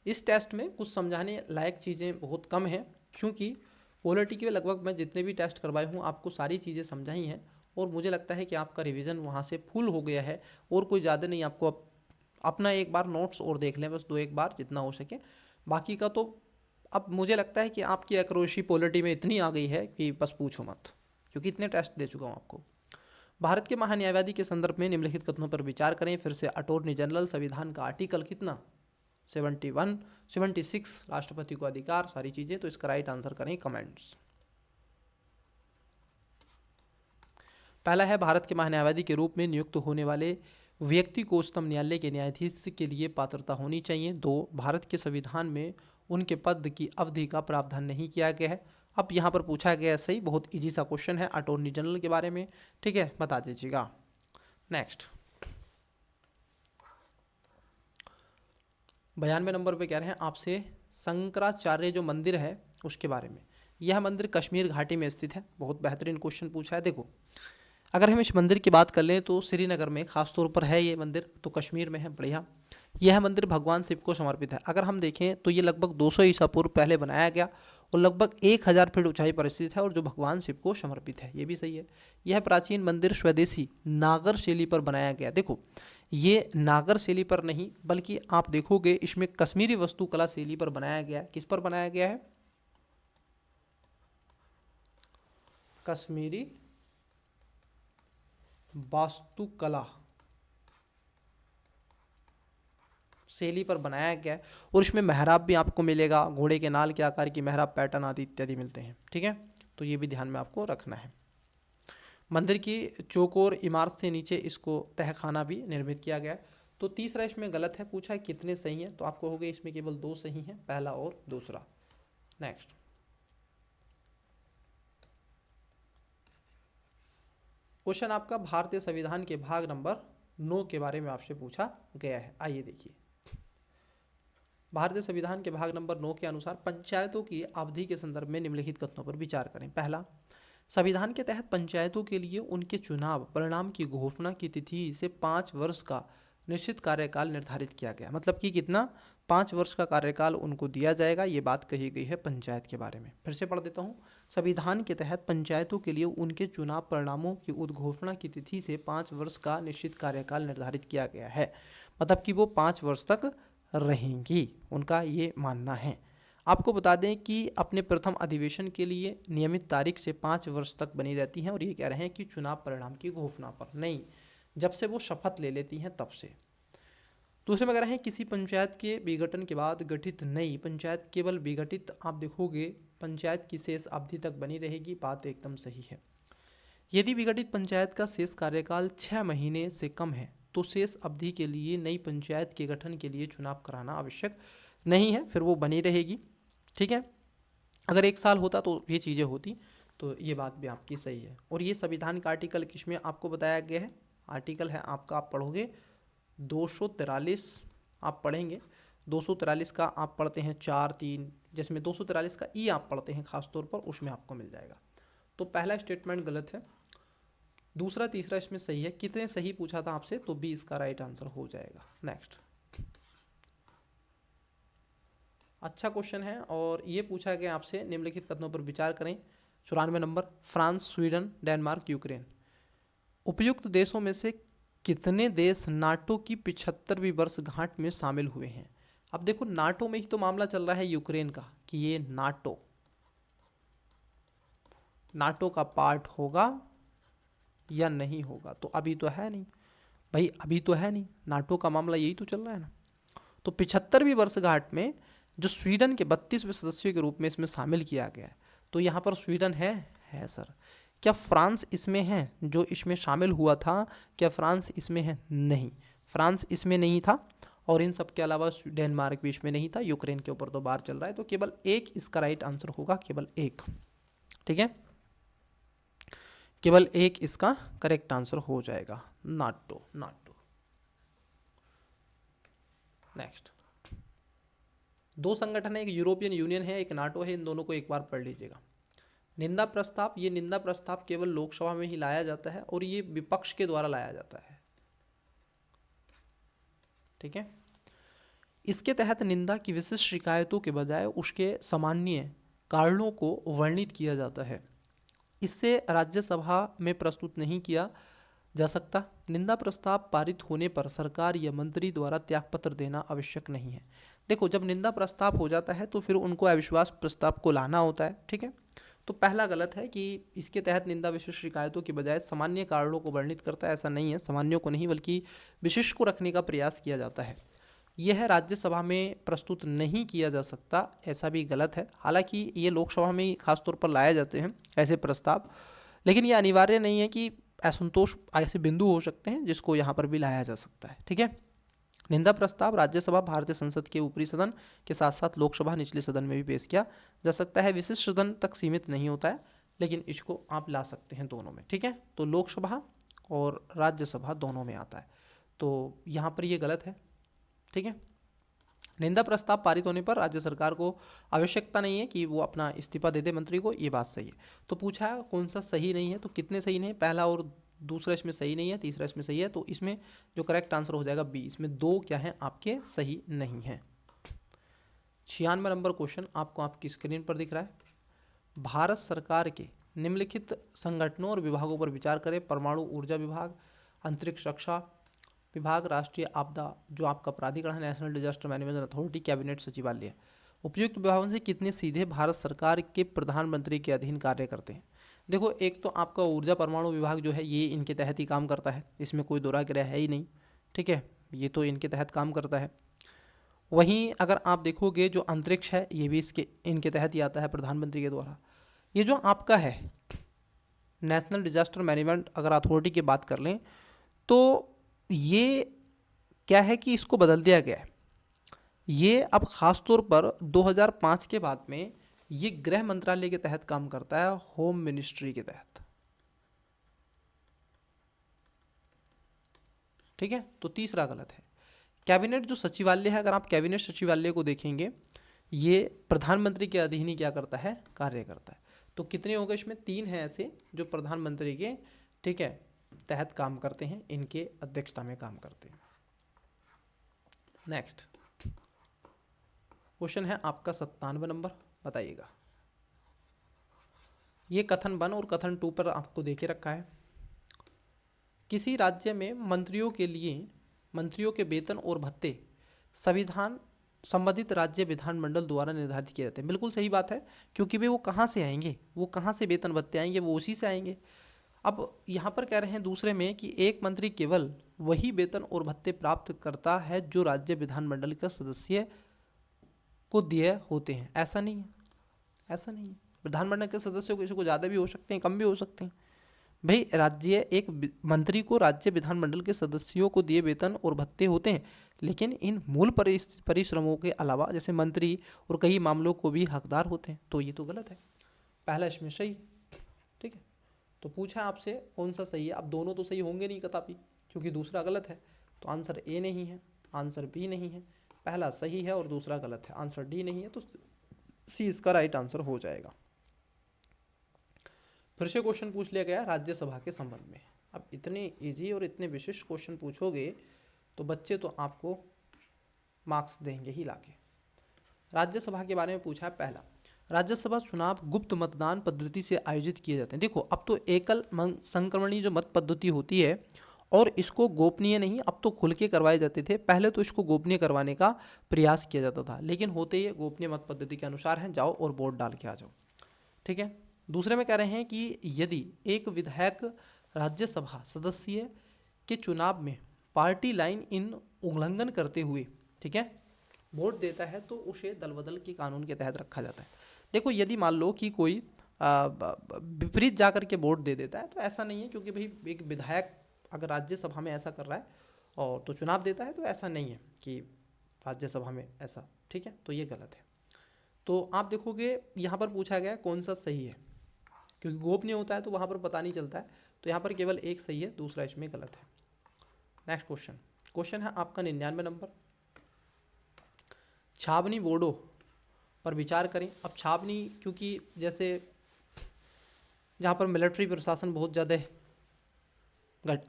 इस टेस्ट में कुछ समझाने लायक चीज़ें बहुत कम हैं, क्योंकि पॉलिटी के लगभग मैं जितने भी टेस्ट करवाए हूँ आपको सारी चीज़ें समझाई हैं, और मुझे लगता है कि आपका रिवीजन वहाँ से फुल हो गया है। और कोई ज़्यादा नहीं, आपको अपना एक बार नोट्स और देख लें, बस 2-1 बार जितना हो सके। बाकी का तो अब मुझे लगता है कि आपकी एक्यूरेसी पॉलिटी में इतनी आ गई है कि बस पूछो मत, क्योंकि इतने टेस्ट दे चुका हूँ आपको। भारत के महान्यायवादी के संदर्भ में निम्नलिखित कथनों पर विचार करें। फिर से अटॉर्नी जनरल, संविधान का आर्टिकल कितना 71, 76, राष्ट्रपति को अधिकार, सारी चीज़ें। तो इसका राइट आंसर करें कमेंट्स। पहला है, भारत के महान्यायवादी के रूप में नियुक्त होने वाले व्यक्ति को उच्चतम न्यायालय के न्यायाधीश के लिए पात्रता होनी चाहिए। 2, भारत के संविधान में उनके पद की अवधि का प्रावधान नहीं किया गया है। अब यहाँ पर पूछा गया सही, बहुत इजी सा क्वेश्चन है अटॉर्नी जनरल के बारे में। ठीक है, बता दीजिएगा। नेक्स्ट 92 नंबर पे कह रहे हैं आपसे, शंकराचार्य जो मंदिर है उसके बारे में। यह मंदिर कश्मीर घाटी में स्थित है। बहुत बेहतरीन क्वेश्चन पूछा है। देखो, अगर हम इस मंदिर की बात कर लें तो श्रीनगर में खास तौर पर है ये मंदिर, तो कश्मीर में है। बढ़िया। यह मंदिर भगवान शिव को समर्पित है। अगर हम देखें तो ये लगभग 200 ईसा पूर्व पहले बनाया गया और लगभग 1000 फीट ऊंचाई पर स्थित है, और जो भगवान शिव को समर्पित है, ये भी सही है। यह प्राचीन मंदिर स्वदेशी नागर शैली पर बनाया गया। देखो, ये नागर शैली पर नहीं, बल्कि आप देखोगे इसमें कश्मीरी वास्तुकला शैली पर बनाया गया है। किस पर बनाया गया है? कश्मीरी वास्तुकला शैली पर बनाया गया है, और इसमें मेहराब भी आपको मिलेगा, घोड़े के नाल के आकार की मेहराब पैटर्न आदि इत्यादि मिलते हैं। ठीक है, तो ये भी ध्यान में आपको रखना है। मंदिर की चौकोर इमारत से नीचे इसको तहखाना भी निर्मित किया गया है। तो तीसरा इसमें गलत है। पूछा है कितने सही हैं, तो आपको हो गए इसमें केवल 2 सही हैं, पहला और दूसरा। नेक्स्ट, क्वेश्चन आपका भारतीय संविधान के भाग नंबर 9 के बारे में आपसे पूछा गया है। आइए देखिए, भारतीय संविधान के भाग नंबर 9 के अनुसार पंचायतों की अवधि के संदर्भ में निम्नलिखित कथनों पर विचार करें। पहला, संविधान के तहत पंचायतों के लिए उनके चुनाव परिणाम की घोषणा की तिथि से 5 वर्ष का निश्चित कार्यकाल निर्धारित किया गया। मतलब कि कितना, 5 वर्ष का कार्यकाल उनको दिया जाएगा। ये बात कही गई है पंचायत के बारे में। फिर से पढ़ देता हूँ। संविधान के तहत पंचायतों के लिए उनके चुनाव परिणामों की उद्घोषणा की तिथि से 5 वर्ष का निश्चित कार्यकाल निर्धारित किया गया है। मतलब कि वो 5 वर्ष तक रहेंगी, उनका ये मानना है। आपको बता दें कि अपने प्रथम अधिवेशन के लिए नियमित तारीख से 5 वर्ष तक बनी रहती हैं, और ये कह रहे हैं कि चुनाव परिणाम की घोषणा पर नहीं, जब से वो शपथ ले लेती हैं तब से। दूसरे में कह रहे हैं, किसी पंचायत के विघटन के बाद गठित नई पंचायत केवल विघटित, आप देखोगे पंचायत की शेष अवधि तक बनी रहेगी। बात एकदम सही है। यदि विघटित पंचायत का शेष कार्यकाल 6 महीने से कम है तो शेष अवधि के लिए नई पंचायत के गठन के लिए चुनाव कराना आवश्यक नहीं है, फिर वो बनी रहेगी। ठीक है, अगर 1 साल होता तो ये चीज़ें होती। तो ये बात भी आपकी सही है। और ये संविधान का आर्टिकल किसमें आपको बताया गया है? आर्टिकल है आपका, आप पढ़ोगे 243 आप पढ़ेंगे। 243 का आप पढ़ते हैं 4-3, जिसमें 243 का ई आप पढ़ते हैं खास तौर पर, उसमें आपको मिल जाएगा। तो पहला स्टेटमेंट गलत है, दूसरा तीसरा इसमें सही है। कितने सही पूछा था आपसे, तो बी इसका राइट आंसर हो जाएगा। नेक्स्ट, अच्छा क्वेश्चन है और ये पूछा गया आपसे, निम्नलिखित कथनों पर विचार करें। 94 number, France, Sweden, Denmark, Ukraine, उपयुक्त देशों में से कितने देश नाटो की 75वीं वर्षगांठ में शामिल हुए हैं। अब देखो, नाटो में ही तो मामला चल रहा है यूक्रेन का, कि ये नाटो का पार्ट होगा या नहीं होगा। तो अभी तो है नहीं भाई, अभी तो है नहीं, नाटो का मामला यही तो चल रहा है ना। तो 75वीं वर्षगांठ में जो स्वीडन के 32वें सदस्यों के रूप में इसमें शामिल किया गया है, तो यहाँ पर स्वीडन है सर। क्या फ्रांस इसमें है जो इसमें शामिल हुआ था? क्या फ्रांस इसमें है? नहीं, फ्रांस इसमें नहीं था। और इन सब के अलावा डेनमार्क भी इसमें नहीं था। यूक्रेन के ऊपर तो बार चल रहा है, तो केवल एक इसका राइट आंसर होगा, केवल एक। ठीक है, केवल एक इसका करेक्ट आंसर हो जाएगा, नाटो। नेक्स्ट, दो संगठन है, एक यूरोपियन यूनियन है, एक नाटो है, इन दोनों को एक बार पढ़ लीजिएगा। निंदा प्रस्ताव, ये निंदा प्रस्ताव केवल लोकसभा में ही लाया जाता है और ये विपक्ष के द्वारा लाया जाता है। ठीक है, इसके तहत निंदा की विशिष्ट शिकायतों के बजाय उसके सामान्य कारणों को वर्णित किया जाता है। इससे राज्यसभा में प्रस्तुत नहीं किया जा सकता। निंदा प्रस्ताव पारित होने पर सरकार या मंत्री द्वारा त्यागपत्र देना आवश्यक नहीं है। देखो, जब निंदा प्रस्ताव हो जाता है तो फिर उनको अविश्वास प्रस्ताव को लाना होता है। ठीक है, तो पहला गलत है कि इसके तहत निंदा विशिष्ट शिकायतों के बजाय सामान्य कारणों को वर्णित करता है। ऐसा नहीं है, सामान्यों को नहीं बल्कि विशिष्ट को रखने का प्रयास किया जाता है। यह राज्यसभा में प्रस्तुत नहीं किया जा सकता, ऐसा भी गलत है। हालांकि ये लोकसभा में ही खासतौर पर लाए जाते हैं ऐसे प्रस्ताव, लेकिन ये अनिवार्य नहीं है कि असंतोष ऐसे बिंदु हो सकते हैं जिसको यहाँ पर भी लाया जा सकता है। ठीक है, निंदा प्रस्ताव राज्यसभा, भारतीय संसद के ऊपरी सदन के साथ साथ लोकसभा निचले सदन में भी पेश किया जा सकता है। विशिष्ट सदन तक सीमित नहीं होता है, लेकिन इसको आप ला सकते हैं दोनों में। ठीक है, तो लोकसभा और राज्यसभा दोनों में आता है, तो यहाँ पर ये गलत है। ठीक है, निंदा प्रस्ताव पारित होने पर राज्य सरकार को आवश्यकता नहीं है कि वो अपना इस्तीफा दे दे मंत्री को, ये बात सही है। तो पूछा है कौन सा सही नहीं है, तो कितने सही नहीं है, पहला और दूसरा इसमें सही नहीं है, तीसरा इसमें सही है। तो इसमें जो करेक्ट आंसर हो जाएगा बी, इसमें दो क्या है आपके सही नहीं है। 96 नंबर क्वेश्चन आपको आपकी स्क्रीन पर दिख रहा है। भारत सरकार के निम्नलिखित संगठनों और विभागों पर विचार करें। परमाणु ऊर्जा विभाग, अंतरिक्ष रक्षा विभाग, राष्ट्रीय आपदा जो आपका प्राधिकरण है, national disaster management authority, cabinet सचिवालय। उपयुक्त विभागों से कितने सीधे भारत सरकार के प्रधानमंत्री के अधीन कार्य करते हैं। देखो, एक तो आपका ऊर्जा परमाणु विभाग जो है ये इनके तहत ही काम करता है, इसमें कोई दोहराग्रह है ही नहीं। ठीक है, ये तो इनके तहत काम करता है। वहीं अगर आप देखोगे जो अंतरिक्ष है ये भी इनके तहत ही आता है, प्रधानमंत्री के द्वारा। ये जो आपका है नेशनल डिजास्टर मैनेजमेंट अगर अथॉरिटी की बात कर लें तो ये क्या है कि इसको बदल दिया गया है। ये अब खास तौर पर 2005 के बाद में ये गृह मंत्रालय के तहत काम करता है, होम मिनिस्ट्री के तहत। ठीक है, तो तीसरा गलत है। कैबिनेट जो सचिवालय है, अगर आप कैबिनेट सचिवालय को देखेंगे ये प्रधानमंत्री के अधीन ही क्या करता है, कार्य करता है। तो कितने हो गए इसमें, 3 हैं ऐसे जो प्रधानमंत्री के, ठीक है, तहत काम करते हैं, इनके अध्यक्षता में काम करते हैं। नेक्स्ट क्वेश्चन है आपका 97 नंबर, बताइएगा। ये कथन 1 और कथन 2 पर आपको देके रखा है। किसी राज्य में मंत्रियों के वेतन और भत्ते संविधान संबंधित राज्य विधानमंडल द्वारा निर्धारित किए जाते हैं। बिल्कुल सही बात है, क्योंकि वे वो कहाँ से आएंगे, वो कहाँ से वेतन भत्ते आएंगे, वो उसी से आएंगे। अब यहाँ पर कह रहे हैं दूसरे में कि एक मंत्री केवल वही वेतन और भत्ते प्राप्त करता है जो राज्य विधानमंडल का सदस्य को दिए होते हैं। ऐसा नहीं है, ऐसा नहीं है। विधानमंडल के सदस्यों को किसी को ज़्यादा भी हो सकते हैं, कम भी हो सकते हैं। भाई एक मंत्री को राज्य विधानमंडल के सदस्यों को दिए वेतन और भत्ते होते हैं, लेकिन इन मूल परिश्रमों के अलावा जैसे मंत्री और कई मामलों को भी हकदार होते हैं। तो ये तो गलत है, पहला इसमें सही। ठीक है, तो पूछा आपसे कौन सा सही है। अब दोनों तो सही होंगे नहीं कदापि, क्योंकि दूसरा गलत है। तो आंसर ए नहीं है, आंसर बी नहीं है, पहला सही है और दूसरा गलत है, आंसर डी नहीं है, तो सी इसका राइट आंसर हो जाएगा। फिर से क्वेश्चन पूछ लिया गया राज्यसभा के संबंध में। अब इतने इजी और इतने विशिष्ट क्वेश्चन पूछोगे तो बच्चे तो आपको मार्क्स देंगे ही लाके। राज्यसभा के बारे में पूछा है। पहला, राज्यसभा चुनाव गुप्त मतदान पद्धति से आयोजित किए जाते हैं। देखो अब तो एकल संक्रमणी जो मत पद्धति होती है और इसको गोपनीय नहीं, अब तो खुल के करवाए जाते थे। पहले तो इसको गोपनीय करवाने का प्रयास किया जाता था, लेकिन होते ये गोपनीय मत पद्धति के अनुसार हैं, जाओ और वोट डाल के आ जाओ। ठीक है। दूसरे में कह रहे हैं कि यदि एक विधायक राज्यसभा सदस्य के चुनाव में पार्टी लाइन इन उल्लंघन करते हुए, ठीक है, वोट देता है तो उसे दल बदल के कानून के तहत रखा जाता है। देखो यदि मान लो कि कोई विपरीत जाकर के वोट दे देता है तो ऐसा नहीं है, क्योंकि भाई एक विधायक अगर राज्यसभा में ऐसा कर रहा है और तो चुनाव देता है तो ऐसा नहीं है कि राज्यसभा में ऐसा, ठीक है, तो ये गलत है। तो आप देखोगे यहाँ पर पूछा गया कौन सा सही है, क्योंकि गोपनीय होता है तो वहाँ पर पता नहीं चलता है, तो यहाँ पर केवल एक सही है, दूसरा इसमें गलत है। नेक्स्ट क्वेश्चन है आपका 99 नंबर। छावनी बोर्डों पर विचार करें। अब छावनी, क्योंकि जैसे जहाँ पर मिलिट्री प्रशासन बहुत ज़्यादा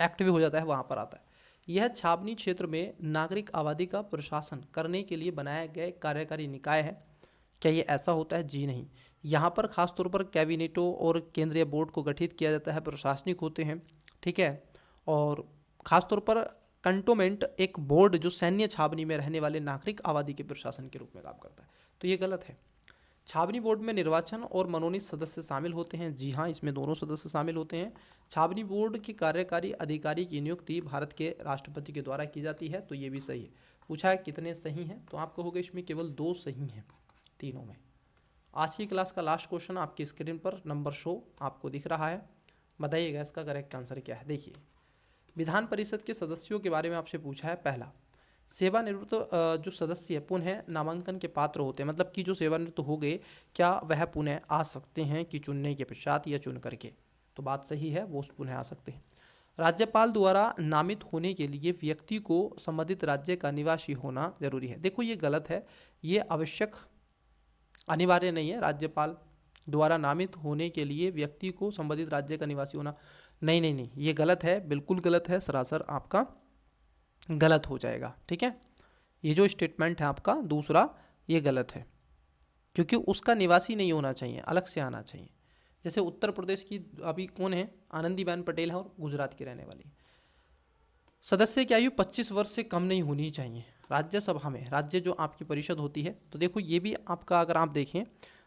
एक्टिव हो जाता है वहाँ पर आता है। यह छावनी क्षेत्र में नागरिक आबादी का प्रशासन करने के लिए बनाया गया कार्यकारी निकाय है। क्या ये ऐसा होता है? जी नहीं। यहाँ पर खासतौर पर कैबिनेटों और केंद्रीय बोर्ड को गठित किया जाता है, प्रशासनिक होते हैं, ठीक है। और ख़ासतौर पर कंटोनमेंट एक बोर्ड जो सैन्य छावनी में रहने वाले नागरिक आबादी के प्रशासन के रूप में काम करता है, तो ये गलत है। छावनी बोर्ड में निर्वाचन और मनोनीत सदस्य शामिल होते हैं। जी हाँ, इसमें दोनों सदस्य शामिल होते हैं। छावनी बोर्ड की कार्यकारी अधिकारी की नियुक्ति भारत के राष्ट्रपति के द्वारा की जाती है, तो ये भी सही है। पूछा है कितने सही हैं, तो आप कहोगे इसमें केवल 2 सही हैं तीनों में। आज की क्लास का लास्ट क्वेश्चन आपकी स्क्रीन पर नंबर शो आपको दिख रहा है, बताइएगा इसका करेक्ट आंसर क्या है। देखिए, विधान परिषद के सदस्यों के बारे में आपसे पूछा है। पहला, सेवानिवृत्त जो सदस्य पुनः नामांकन के पात्र होते हैं, मतलब कि जो सेवानिवृत्त हो गए, क्या वह पुनः आ सकते हैं कि चुनने के पश्चात या चुन करके? तो बात सही है, वो पुनः आ सकते हैं। राज्यपाल द्वारा नामित होने के लिए व्यक्ति को संबंधित राज्य का निवासी होना जरूरी है। देखो ये गलत है, ये आवश्यक अनिवार्य नहीं है। राज्यपाल द्वारा नामित होने के लिए व्यक्ति को संबंधित राज्य का निवासी होना, नहीं नहीं नहीं, ये गलत है, बिल्कुल गलत है, सरासर आपका गलत हो जाएगा। ठीक है, ये जो स्टेटमेंट है आपका दूसरा, ये गलत है, क्योंकि उसका निवासी नहीं होना चाहिए, अलग से आना चाहिए। जैसे उत्तर प्रदेश की अभी कौन है, आनंदीबेन पटेल है और गुजरात की रहने वाली। सदस्य की आयु 25 वर्ष से कम नहीं होनी चाहिए राज्यसभा में, राज्य जो आपकी परिषद होती है। तो देखो ये भी आपका, अगर आप देखें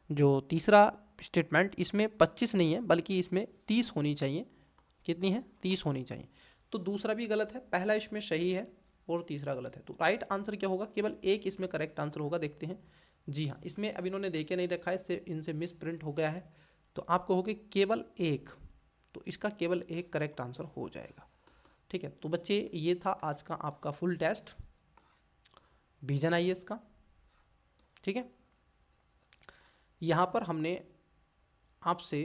जो तीसरा स्टेटमेंट, इसमें 25 नहीं है बल्कि इसमें 30 होनी चाहिए। कितनी है? 30 होनी चाहिए। तो दूसरा भी गलत है, पहला इसमें सही है और तीसरा गलत है। तो राइट आंसर क्या होगा? केवल एक इसमें करेक्ट आंसर होगा। देखते हैं। जी हाँ, इसमें अब इन्होंने देके नहीं रखा है, इससे इनसे मिस प्रिंट हो गया है, तो आप कहोगे केवल एक, तो इसका केवल एक करेक्ट आंसर हो जाएगा। ठीक है, तो बच्चे ये था आज का आपका फुल टेस्ट विजन आईएएस का। ठीक है, यहाँ पर हमने आपसे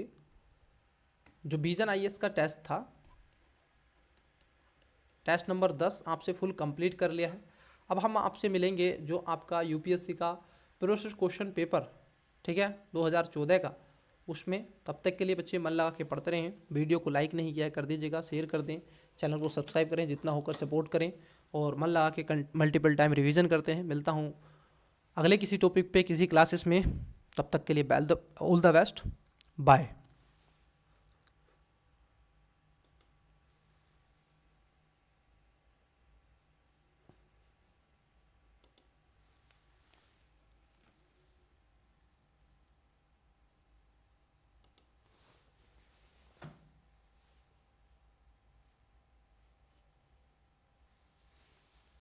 जो विजन आईएएस का टेस्ट था, टेस्ट नंबर 10 आपसे फुल कंप्लीट कर लिया है। अब हम आपसे मिलेंगे जो आपका यूपीएससी का प्रोसेस क्वेश्चन पेपर, ठीक है, 2014 का, उसमें। तब तक के लिए बच्चे मन लगा के पढ़ते रहें। वीडियो को लाइक नहीं किया कर दीजिएगा, शेयर कर दें, चैनल को सब्सक्राइब करें, जितना होकर सपोर्ट करें और मन लगा के मल्टीपल टाइम रिवीजन करते हैं। मिलता हूँ अगले किसी टॉपिक पे किसी क्लासेस में, तब तक के लिए ऑल द बेस्ट, बाय।